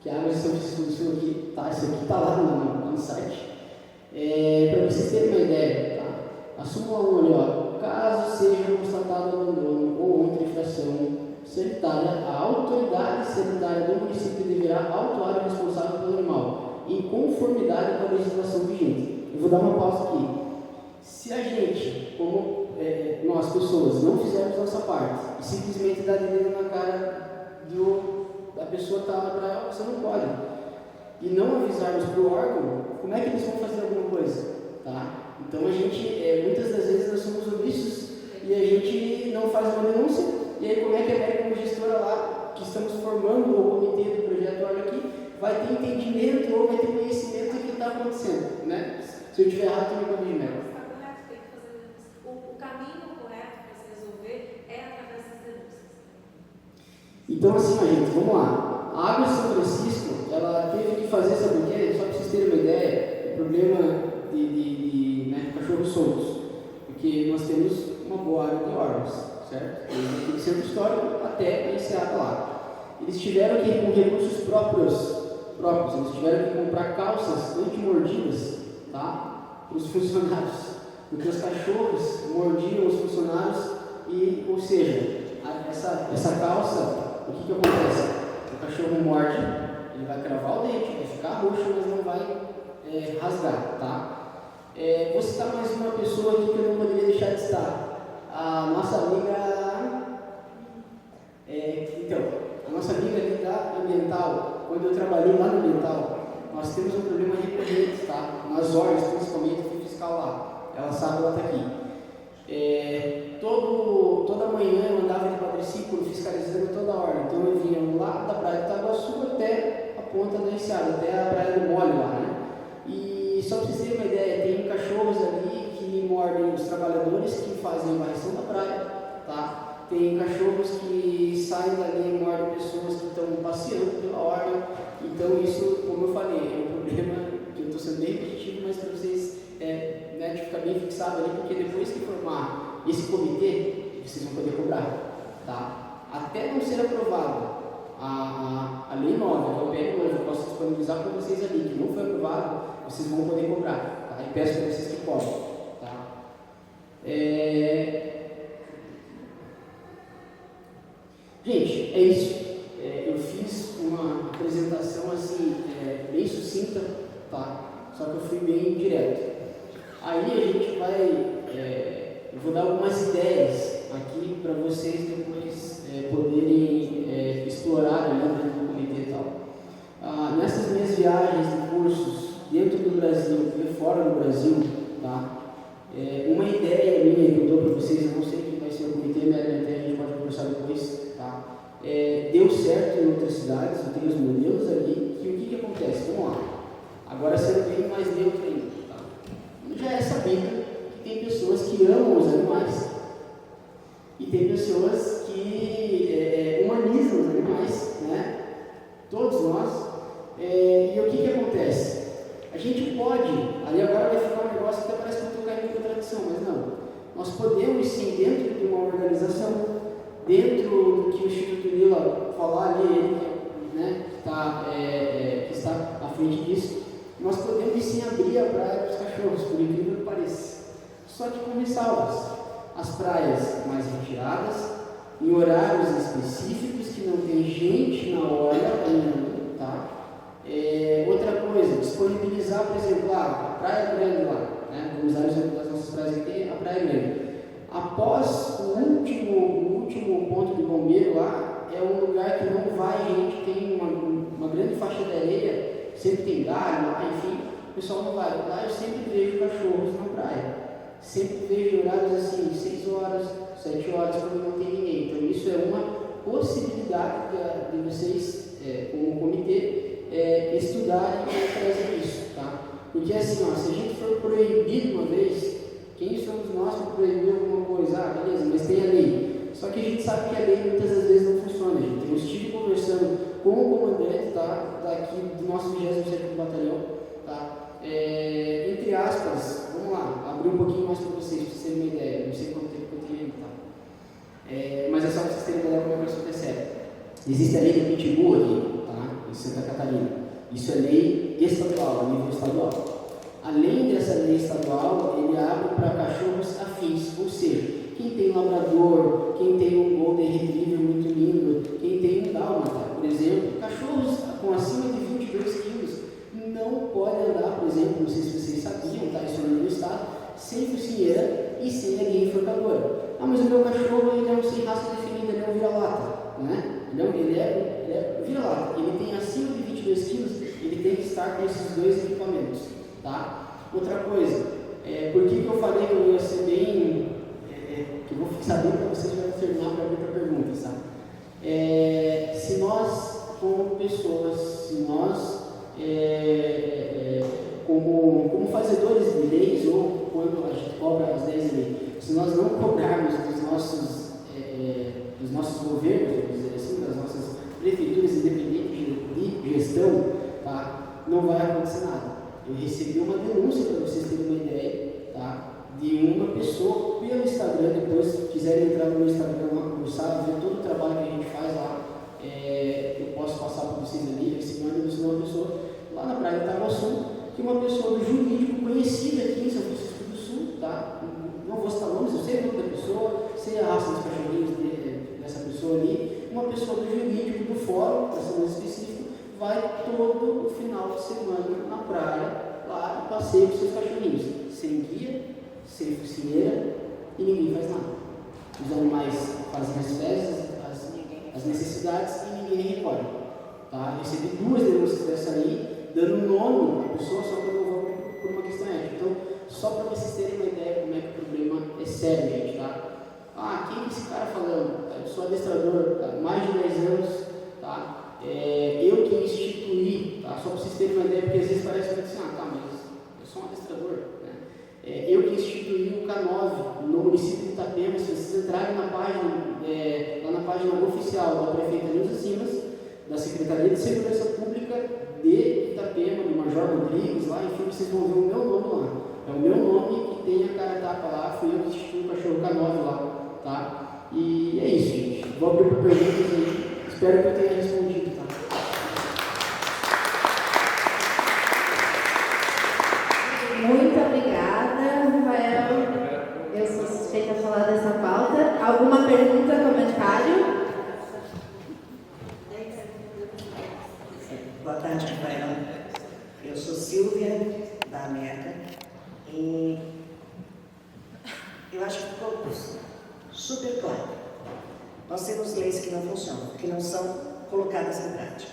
Águas São Francisco do Sul aqui, tá? Isso aqui está lá no site. Para vocês terem uma ideia, tá? A súmula 1 ali, ó. Caso seja constatado abandono ou outra infração sanitária, a autoridade sanitária do município deverá autuar o responsável pelo animal, em conformidade com a legislação vigente. Eu vou dar uma pausa aqui. Se a gente, como nós pessoas, não fizermos nossa parte e simplesmente dar dinheiro na cara da pessoa que está lá para ela, você não pode. E não avisarmos para o órgão, como é que eles vão fazer alguma coisa? Tá? Então a gente, muitas das vezes nós somos omissos e a gente não faz uma denúncia ver como é que a América, como gestora lá, que estamos formando o comitê do projeto Olha Aqui, vai ter entendimento ou vai ter conhecimento do que está acontecendo, né? Se eu estiver errado, tu me corrige, Mel. Está correto, tem que fazer o caminho correto para se resolver é através das denúncias. Então, assim, gente, vamos lá. A Água de São Francisco, ela teve que fazer, sabe o quê? Só para vocês terem uma ideia, o problema de cachorros soltos. Porque nós temos uma boa área de órgãos, certo? Eles têm centro histórico até esse área lá. Eles tiveram que ir com recursos próprios, eles tiveram que comprar calças anti-mordidas, tá? Para os funcionários. Porque os cachorros mordiam os funcionários e, ou seja, essa calça, o que acontece? O cachorro morde, ele vai cravar o dente, vai ficar roxo, mas não vai rasgar, tá? Vou citar mais uma pessoa aqui que eu não poderia deixar de citar. A nossa amiga. A nossa amiga ali da Ambiental, quando eu trabalhei lá no Ambiental, nós temos um problema recorrente, tá? Nas horas, principalmente, fui fiscal lá. Ela sabe, ela está aqui. Toda manhã eu andava de quadriciclo fiscalizando toda a hora. Então eu vinha lá da praia de Itaguaçu até a ponta da Enseada, até a praia do Molho lá, né? E só para vocês terem uma ideia, tem cachorros ali que mordem os trabalhadores que fazem a varrição da praia, tá? Tem cachorros que saem dali e mordem pessoas que estão passeando pela orla. Então isso, como eu falei, é um problema que eu estou sendo bem repetitivo, mas para vocês de ficar bem fixado ali, porque depois que formar esse comitê, vocês vão poder cobrar, tá? Até não ser aprovado a lei nova, que é o PL novo, eu posso disponibilizar para vocês ali, que não foi aprovado, vocês vão poder cobrar, tá? E peço para vocês que cobrem, tá? Gente, é isso. Eu fiz uma apresentação assim, bem sucinta, tá? Só que eu fui bem direto. Aí a gente vai, eu vou dar algumas ideias aqui para vocês depois poderem explorar ali dentro do comitê e tal. Nessas minhas viagens de cursos dentro do Brasil e fora do Brasil, tá? Uma ideia minha que eu dou para vocês, eu não sei quem vai ser o comitê, mas até a gente pode conversar depois, tá? Deu certo em outras cidades, eu tenho os modelos ali, que o que acontece? Vamos lá. Agora sendo bem mais neutro ainda, tá? Já é sabido que tem pessoas que amam os animais e tem pessoas que humanizam os animais, né? Todos nós. E o que acontece? A gente pode, ali agora vai ficar um negócio que até parece que eu estou caindo em contradição, mas não. Nós podemos sim, dentro de uma organização, dentro do que o Instituto Lila falar ali, ele, né, que está à frente disso, nós podemos sim abrir a praia para os cachorros, por incrível que pareça. Só que com ressalvas. As praias mais retiradas, em horários específicos, que não tem gente na hora ainda, tá? Outra coisa, disponibilizar, por exemplo, a Praia Grande lá, né? Vamos usar o exemplo das nossas praias aqui, a Praia Grande. Após o último ponto de bombeiro lá, é um lugar que não vai gente, tem uma grande faixa de areia, sempre tem galho lá, enfim, o pessoal não vai. Lá eu sempre vejo cachorros na praia. Sempre vejo horários assim, 6 horas, 7 horas, quando não tem ninguém. Então isso é uma possibilidade de vocês, como comitê, estudarem e trazer isso, tá? Porque assim, ó, se a gente for proibido uma vez, quem somos nós para proibir alguma coisa? Beleza, mas tem a lei. Só que a gente sabe que a lei muitas das vezes não funciona, gente. Eu estive conversando com o comandante, tá? Daqui do nosso 27º Batalhão, tá? Entre aspas, vamos lá, abrir um pouquinho mais para vocês terem uma ideia. Não sei quanto tempo eu tenho, tá? Mas é só para vocês terem uma ideia como é que isso acontece. Existe a lei do Pitbull aqui, tá? Em Santa Catarina. Isso é lei estadual, a nível estadual. Além dessa lei estadual, ele abre para cachorros afins, ou seja, quem tem labrador, quem tem um golden retriever muito lindo, quem tem um dálmata, por exemplo, cachorros com acima de 22 quilos não podem andar, por exemplo, não sei se vocês sabiam, tá? Isso no estado, sem focinheira e sem a guia enforcadora. Mas o meu cachorro ele é um sem raça definida, ele é um vira-lata, né? Ele é vira-lata, ele tem acima de 22 quilos, ele tem que estar com esses dois equipamentos, tá? Outra coisa, por que eu falei que eu ia ser bem, que eu vou fixar bem para vocês já terminar para abrir a pergunta. perguntas, tá? Se nós, como pessoas, se nós, como fazedores de leis, ou quando a gente cobra as leis de lei, se nós não cobrarmos dos nossos governos, vamos dizer assim, das nossas prefeituras independentes de gestão, tá? Não vai acontecer nada. Eu recebi uma denúncia, para vocês terem uma ideia, tá? De uma pessoa pelo Instagram. Depois, se quiserem entrar no meu Instagram, cursar, ver todo o trabalho que a gente faz lá, eu posso passar para vocês ali. Eu recebi uma denúncia de uma pessoa lá na Praia de Itaguaçu, que uma pessoa do jurídico conhecida aqui em São Francisco do Sul, tá? Não vou citar nomes, eu sei o nome da pessoa, sei a raça dos cachorrinhos dessa pessoa ali. Uma pessoa do jurídico do fórum, para ser mais específico, vai todo o final de semana na praia lá e passeia com seus cachorrinhos, sem guia, sem focinheira, e ninguém faz nada. Os animais fazem as fezes, as necessidades, e ninguém recolhe. Tá? Eu recebi 2 denúncias dessa aí, dando nome à pessoa, só que eu não vou por uma questão ética. Então, só para vocês terem uma ideia como é que o problema é sério, gente, tá? Quem é esse cara falando? Eu sou adestrador há mais de 10 anos, tá? Eu que instituí, tá? Só para vocês terem uma ideia, porque às vezes parece que assim, mas eu sou um adestrador, né? Eu que instituí o K9 no município de Itapema. Se vocês entrarem na página, lá na página oficial da prefeita Nilza Simas, da Secretaria de Segurança Pública de Itapema, do Major Rodrigues, lá, enfim, vocês vão ver o meu nome lá. É o meu nome que tem a cara tapa lá, fui eu que instituí o cachorro K9 lá, tá? E é isso, gente. Vou abrir para perguntas aí. Espero que eu tenha respondido, tá? Muito obrigada, Rafael. Eu sou suspeita a falar dessa pauta. Alguma pergunta, comentário? Boa tarde, Rafael. Eu sou Silvia, da América, e eu acho que ficou super claro. Nós temos leis que não funcionam, que não são colocadas em prática.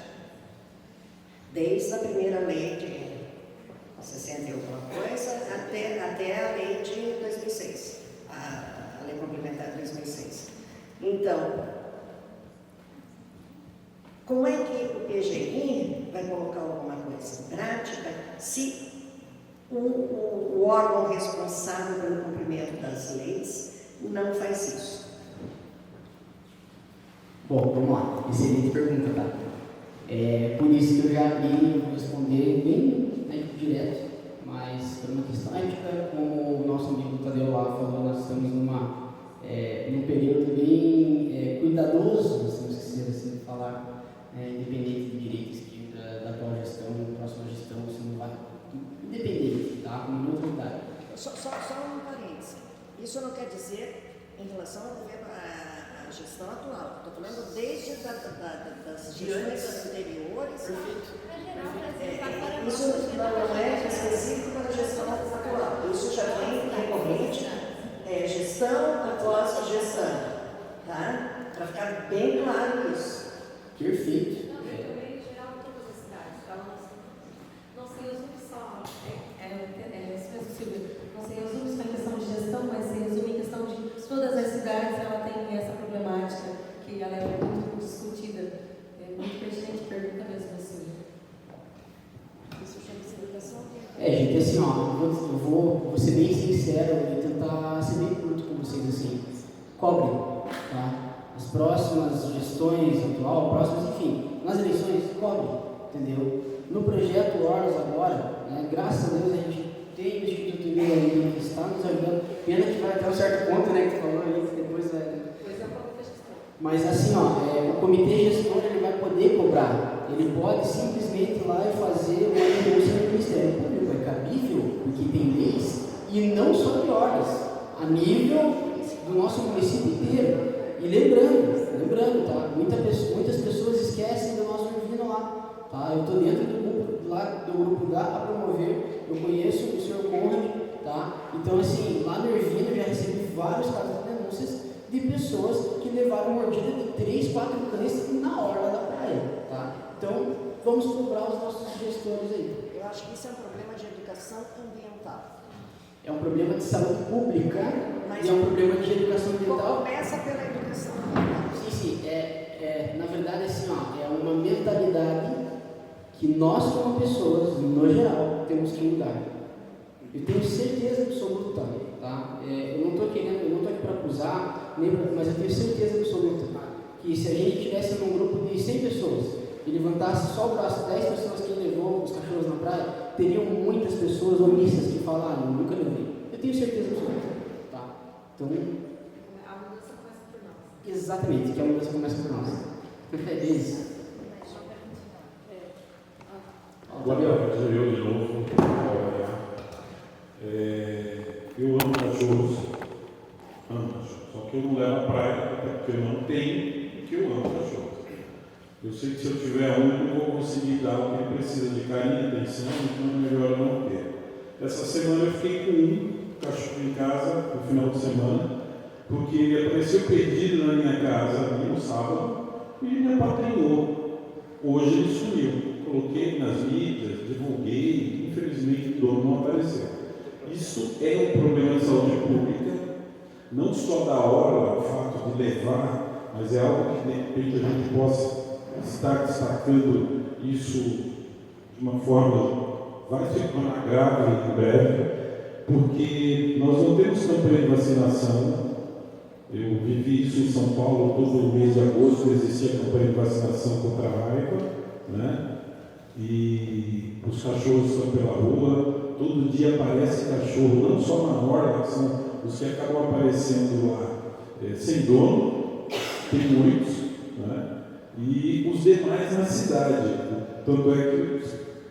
Desde a primeira lei de 60 e alguma coisa, até a lei de 2006, a lei complementar de 2006. Então, como é que o PGI vai colocar alguma coisa em prática se o órgão responsável pelo cumprimento das leis não faz isso? Bom, vamos lá. Excelente pergunta, tá? Por isso que eu já vim responder bem direto, mas por uma questão ética, como o nosso amigo Tadeu lá falou, nós estamos num período bem cuidadoso, se não esquecer assim de falar, independente de direitos da atual gestão, da próxima gestão, você não vai. Independente, tá? Como em outra lugar. Só um parênteses. Isso não quer dizer em relação ao governo, à gestão atual. Estou falando desde das gestões anteriores. Perfeito. Isso não é específico para a gestão atual. Isso já vem recorrente, gestão após gestão. Tá? Para ficar bem claro isso. Perfeito. Em geral, em todas as cidades, tá? Não se resume só, isso mesmo, Silvia, não se resume só em questão de gestão, mas se resume em questão de todas as cidades, ela tem essa problemática que ela é muito discutida. É muito pertinente, pergunta mesmo, Silvia. Isso chama de educação? Gente, assim, eu vou ser bem sincero e tentar ser bem curto com vocês, assim. Cobrem, tá? As próximas gestões atual, enfim, nas eleições, cobrem, entendeu? No projeto Horus agora, né, graças a Deus a gente tem o Instituto Meio ali que está nos ajudando. Pena que vai até um certo ponto, né, que tu falou aí, que depois vai. Mas assim, o comitê gestor ele vai poder cobrar. Ele pode simplesmente ir lá e fazer uma denúncia no Ministério Público. É cabível, porque tem leis, e não só de horas, a nível do nosso município inteiro. E lembrando, tá? Muitas pessoas esquecem do nosso Ervino lá, tá? Eu estou dentro do grupo da A Promover, eu conheço o Sr. Conrad, tá? Então, assim, lá no Ervino eu já recebi vários casos de denúncias de pessoas que levaram mordida de 3, 4 cães na orla da praia, tá? Então, vamos cobrar os nossos gestores aí. Eu acho que isso é um problema de educação ambiental. É um problema de saúde pública, mas e é um problema de educação ambiental. Começa pela educação ambiental. Sim, si, na verdade, assim, ó, é uma mentalidade que nós, como pessoas, no geral, temos que mudar. Eu tenho certeza absoluta, tá? Eu não estou aqui para acusar, mas eu tenho certeza absoluta que se a gente estivesse num grupo de 100 pessoas e levantasse só o braço, 10 pessoas que levou os cachorros na praia, teriam muitas pessoas omissas que falaram, nunca levei. Eu tenho certeza absoluta, tá? Então, A mudança começa por nós. exatamente, que a mudança começa por nós. É isso. Agora eu de novo. Eu amo cachorros, só que eu não levo à praia, até porque eu não tenho, porque eu amo cachorros. Eu sei que se eu tiver um, eu vou conseguir dar o que ele precisa de carinho e atenção, então é melhor não ter. Essa semana eu fiquei com um cachorro em casa, no final de semana, porque ele apareceu perdido na minha casa no sábado e me apadrinhou. Hoje ele sumiu. Coloquei nas mídias, divulguei, infelizmente o dono não apareceu. Isso é um problema de saúde pública, não só da hora, o fato de levar, mas é algo que de repente a gente possa estar destacando isso de uma forma, vai se tornar grave em breve, porque nós não temos campanha de vacinação. Eu vivi isso em São Paulo, todo mês de agosto existia campanha de vacinação contra a raiva, né? E os cachorros estão pela rua, todo dia aparece cachorro, não só na orla, que são os que acabam aparecendo lá sem dono, tem muitos, né? E os demais na cidade. Tanto é que,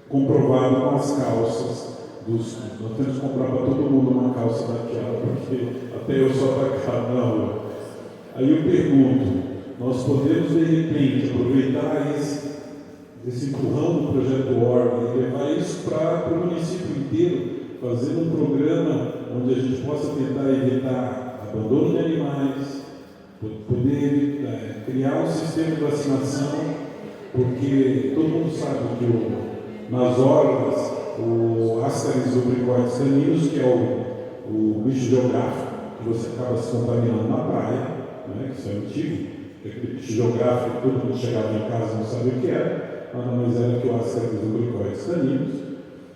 comprovado com as calças, nós temos que comprar para todo mundo uma calça daquela, porque até eu sou atacado na rua. Aí eu pergunto, nós podemos de repente aproveitar esse empurrão do projeto Orbe e levar isso para o município inteiro, fazer um programa onde a gente possa tentar evitar abandono de animais, poder criar um sistema de vacinação, porque todo mundo sabe que nas orlas, o Ascaris lubricoides caninos, que é o bicho geográfico, que você acaba se contaminando na praia, né, que isso é antigo, aquele bicho geográfico que todo mundo chegava em casa e não sabia o que era, nada mais era que o Ascaris lubricoides caninos,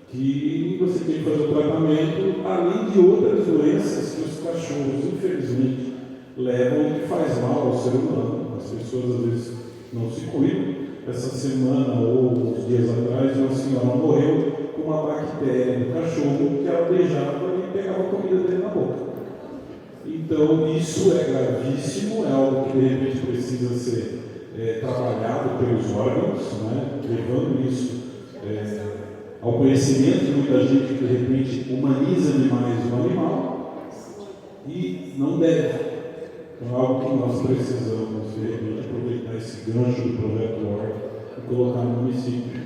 que você tem que fazer o tratamento, além de outras doenças que os cachorros, infelizmente, levam e que faz mal ao ser humano. As pessoas às vezes não se cuidam. Essa semana ou uns dias atrás, uma senhora morreu com uma bactéria no cachorro que ela beijava e pegava a comida dele na boca. Então, isso é gravíssimo, é algo que de repente precisa ser trabalhado pelos órgãos, né? Levando isso ao conhecimento de muita gente que de repente humaniza demais o animal e não deve. Então, é algo que nós precisamos de repente aproveitar esse gancho do projeto OR e colocar no município.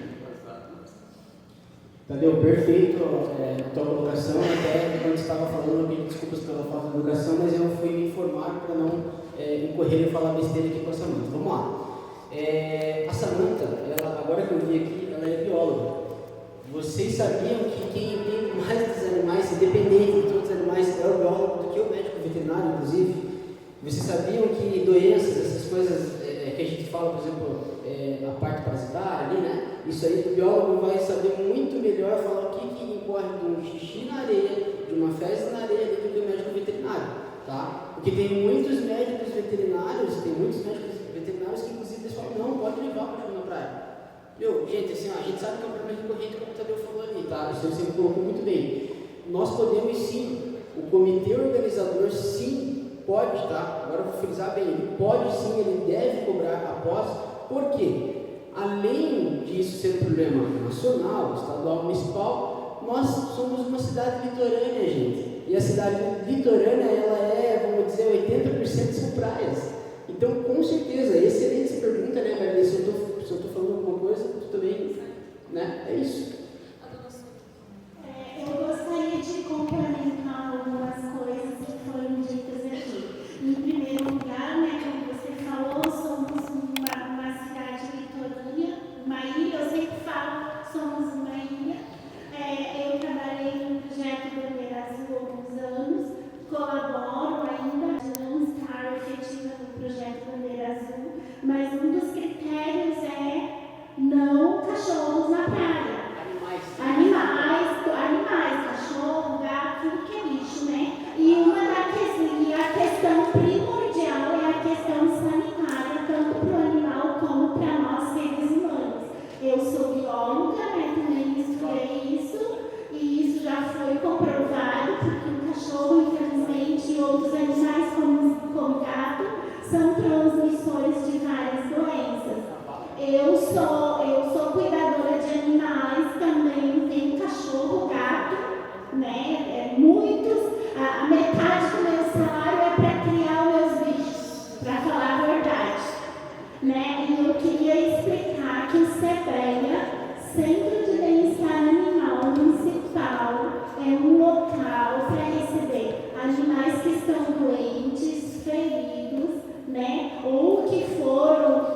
Tadeu, perfeito a tua colocação. Até quando estava falando, eu pedi desculpas pela falta de educação, mas eu fui me informar para não incorrer e falar besteira aqui com a Samanta. Vamos lá. A Samanta, agora que eu vi aqui, ela é bióloga. Vocês sabiam que quem entende mais dos animais, independente de todos os animais, é o biólogo do que o médico veterinário, inclusive? Vocês sabiam que doenças, essas coisas que a gente fala, por exemplo, a parte parasitária ali, né? Isso aí o biólogo vai saber muito melhor falar o que incorre de um xixi na areia, de uma fezes na areia, do que o médico veterinário, tá? Porque tem muitos médicos veterinários que inclusive eles falam, não, pode levar o cachorro na praia. Gente, assim, a gente sabe que é um problema recorrente, como o Tadeu falou ali, tá? Isso você colocou muito bem. Nós podemos sim, o comitê organizador sim pode, tá? Agora eu vou frisar bem, ele pode sim, ele deve cobrar após, por quê? Além disso ser um problema nacional, estadual, municipal, nós somos uma cidade litorânea, gente. E a cidade litorânea, ela vamos dizer, 80% são praias. Então, com certeza, excelente essa pergunta, né, Maria? Se eu estou falando alguma coisa, tu também, né? É isso. Eu gostaria de complementar algumas coisas que foram ditas aqui. Em primeiro lugar, né, como você falou, somos uma cidade litorânea, uma ilha, eu sempre falo, somos uma ilha. Eu trabalhei no projeto Bandeira Azul há alguns anos, colaboro ainda, não estar efetiva no projeto Bandeira Azul, são transmissores de várias doenças. Eu sou cuidadora de animais também, tenho cachorro, gato, né? A metade do meu salário é para criar os meus bichos, para falar a verdade, né? E eu queria explicar que o CBEA, Centro de Bem-Estar Animal Municipal, é um local para receber animais que estão doentes, feridos, né? Ou que foram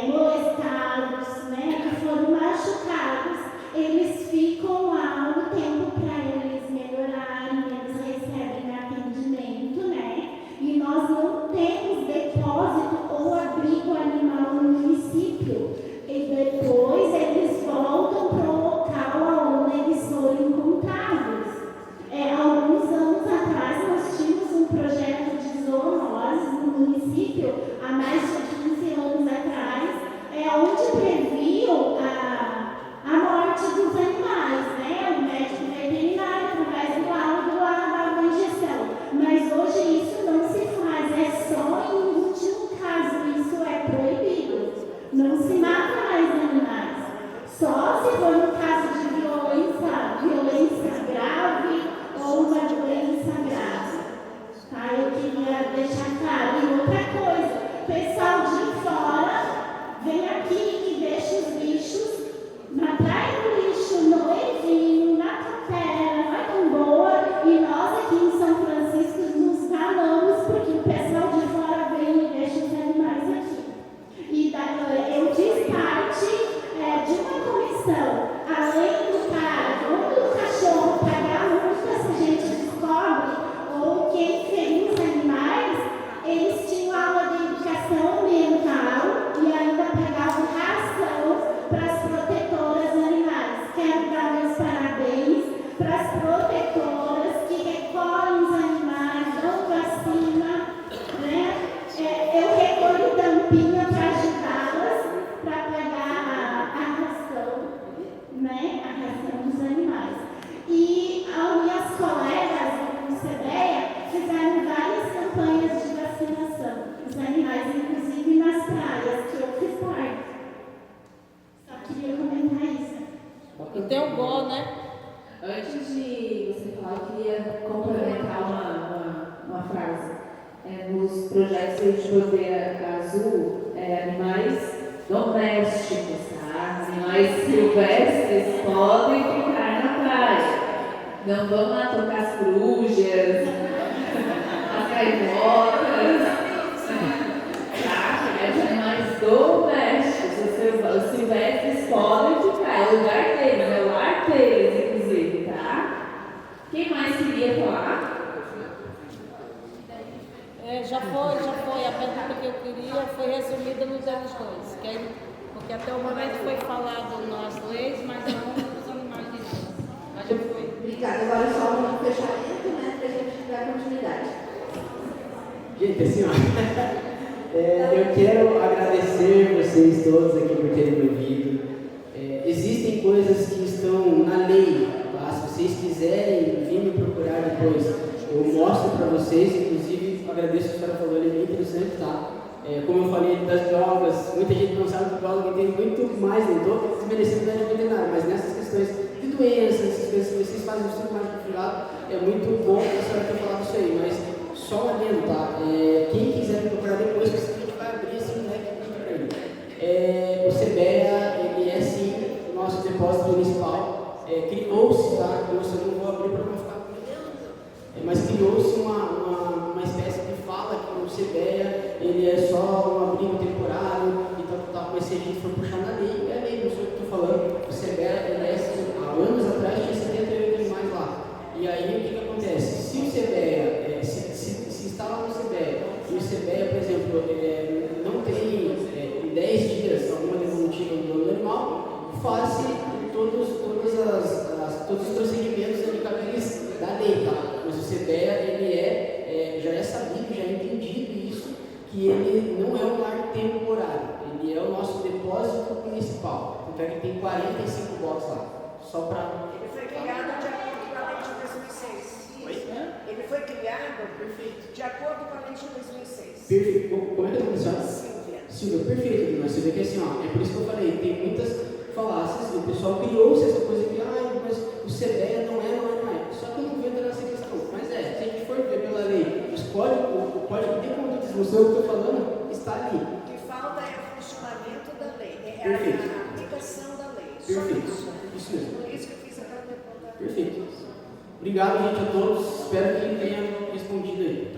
molestados, né? Que foram machucados. Eles ficam lá um tempo para eles melhorarem, eles recebem atendimento, né? E nós não temos depósito ou abrigo animal no município. E depois eles voltam para o local onde eles foram encontrados. Alguns anos atrás nós tínhamos um projeto de zoonoses no município, há mais de 15 anos atrás, onde previam a morte dos animais, né? O médico veterinário através do laudo da injeção. Mas hoje isso não se faz, é só em último caso, isso é proibido. Não se mata mais animais. Só se for no caso de violência grave ou uma doença grave. Tá? Eu queria deixar claro. E outra coisa, pessoal de fora vem aqui e deixa os bichos na praia do lixo, no Evinho, na Capela, na Gamboa, e nós aqui em São Francisco nos calamos porque o pessoal de fora vem e deixa os animais aqui. E eu fiz parte de uma comissão, além do cachorro pagar a multa, se a gente descobre, ou quem feriu os animais, eles tinham aula de educação ambiental e ainda pagavam ração para as protetoras animais. Quero dar meus parabéns para as protetoras que recolhem os animais, dão vacina, né? Eu recolho tampinha para ajudá-las, para pagar a ração, né? A ração dos animais. E as minhas colegas do CBEA fizeram várias campanhas de vacinação dos animais, inclusive nas praias, que eu fiz parte. Só queria comentar isso. E tem um gol, né? Antes de você falar, eu queria complementar uma frase. Nos projetos que a gente vê azul, animais domésticos, tá? Animais silvestres podem ficar na praia. Não vão lá tocar as corujas, as gaivotas, tá? Animais domésticos, os silvestres podem ficar, é o lugar deles, é o lar deles, inclusive, tá? Quem mais queria falar? Já foi. A pergunta que eu queria foi resumida nos anos dois. Porque até o momento foi falado nas leis, mas não nos animais de Deus. Mas já foi. Obrigada. Agora só um fechamento, né, para a gente dar continuidade. Gente, assim, ó, eu quero agradecer vocês todos aqui por terem me ouvido. Existem coisas que estão na lei, tá? Se vocês quiserem vir me procurar depois, eu mostro para vocês. Inclusive, agradeço o que a senhora falou, ele é bem interessante, tá? Como eu falei das drogas, muita gente não sabe que o biólogo entende muito mais, não estou desmerecendo da área veterinária, mas nessas questões de doenças, essas coisas que vocês fazem no estudo mais privado, é muito bom que a senhora tenha falado isso aí, mas só um adendo, tá? Quem quiser me procurar depois, a gente vai abrir esse leque aqui para ele. O CBEA, ele é sim o nosso depósito municipal, criou-se, tá? Eu não vou abrir para não ficar mas criou-se uma espécie de fala que o CBEA ele é só um abrigo temporário e tal, mas se a gente for puxar na lei, é a lei, não sei o que eu estou falando, o CBEA, há anos atrás tinha 78 animais lá, e aí o que acontece? Se o CBEA, se está lá no CBEA, e o CBEA, por exemplo, não tem em 10 dias alguma devolutiva do animal, faz-se todos os procedimentos ali cabíveis da lei, tá? Mas o CBEA, ele já é sabido, já é entendido isso, que ele não é um lar temporário, ele é o nosso depósito municipal. Então ele tem 45 boxes lá, só para... Ele foi criado de acordo com a lei de 2006. Oi? Ele foi criado Perfeito. de acordo com a lei de 2006. Perfeito. Como é que é o nome dela? Silvia. Silvia, perfeito, dona Silvia, que assim, ó, é por isso que eu falei, tem muitas falácias, o pessoal criou-se essa coisa que, mas o CBEA não é. Só que eu não vejo nessa questão. Mas se a gente for ver pela lei, o código de conduta de discussão que eu estou falando, está ali. O que falta é o funcionamento da lei, é Perfeito. a aplicação da lei. Só Perfeito. isso. Isso mesmo. Por isso que eu fiz aquela pergunta. Perfeito. Obrigado, gente, a todos. Espero que tenha respondido aí.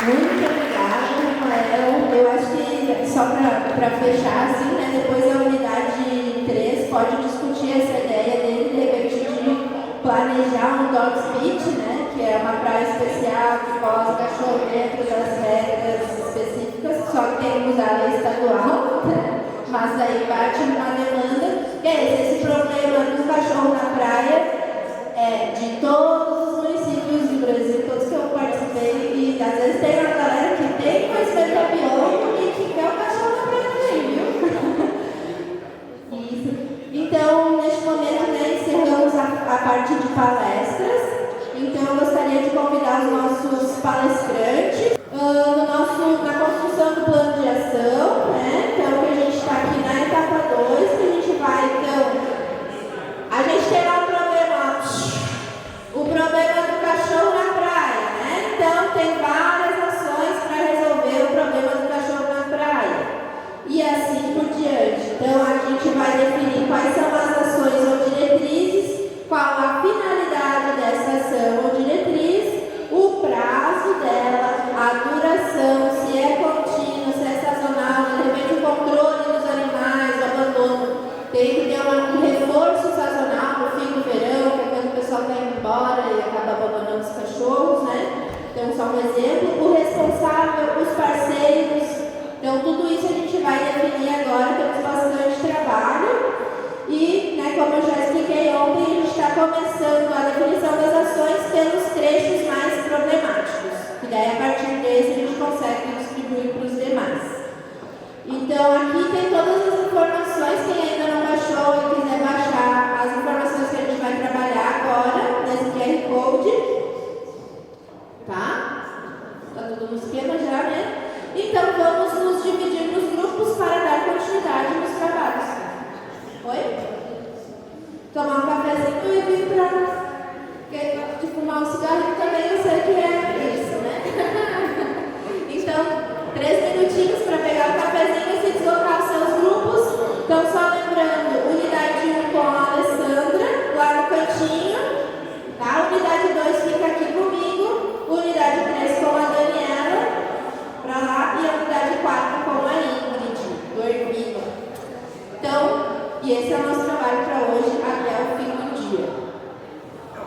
Muito obrigada, Rafael. Eu acho que, só para fechar, assim, né, depois a unidade 3 pode discutir essa ideia dele, de repente, de planejar um dog speech, né, que é uma praia especial que coloca o cachorro dentro das regras específicas, só que tem que mudar a lei estadual, né, mas daí bate uma demanda, que é esse problema do cachorro na praia de todos os municípios do Brasil, todos que eu participei, e às vezes tem uma galera que tem conhecimento da biólogo e que quer o cachorro na praia também, viu? Isso. Então, neste momento, né, encerramos a parte de palestras. Então, eu gostaria de convidar os nossos palestrantes na construção do plano de ação, né? Então, que a gente está aqui na etapa 2, que a gente vai, então, a gente tem lá o problema do cachorro na praia, né? Então, tem várias ações para resolver o problema do cachorro na praia. E assim por diante. Então, a gente vai definir quais são as ações ou diretrizes, qual a finalidade dessa ação ou diretriz, o prazo dela, a duração, se é contínuo, se é sazonal, de repente o controle dos animais, o abandono. Tem que ter um reforço sazonal no fim do verão, que é quando o pessoal está indo embora e acaba abandonando os cachorros, né? Então, só um exemplo. O responsável, os parceiros. Então, tudo isso a gente vai definir agora, temos bastante trabalho. E, né, como eu já expliquei ontem, a gente está começando a definição das ações pelos trechos mais problemáticos. E daí, a partir desse, a gente consegue distribuir para os demais. Então, aqui tem todas as informações. Quem ainda não baixou e quiser baixar as informações que a gente vai trabalhar agora, nesse QR Code. Tá? Tá tudo no esquema já, né? Então, vamos nos dividir nos grupos para dar continuidade nos trabalhos. Oi? Tomar um cafezinho e vir para de fumar um cigarro.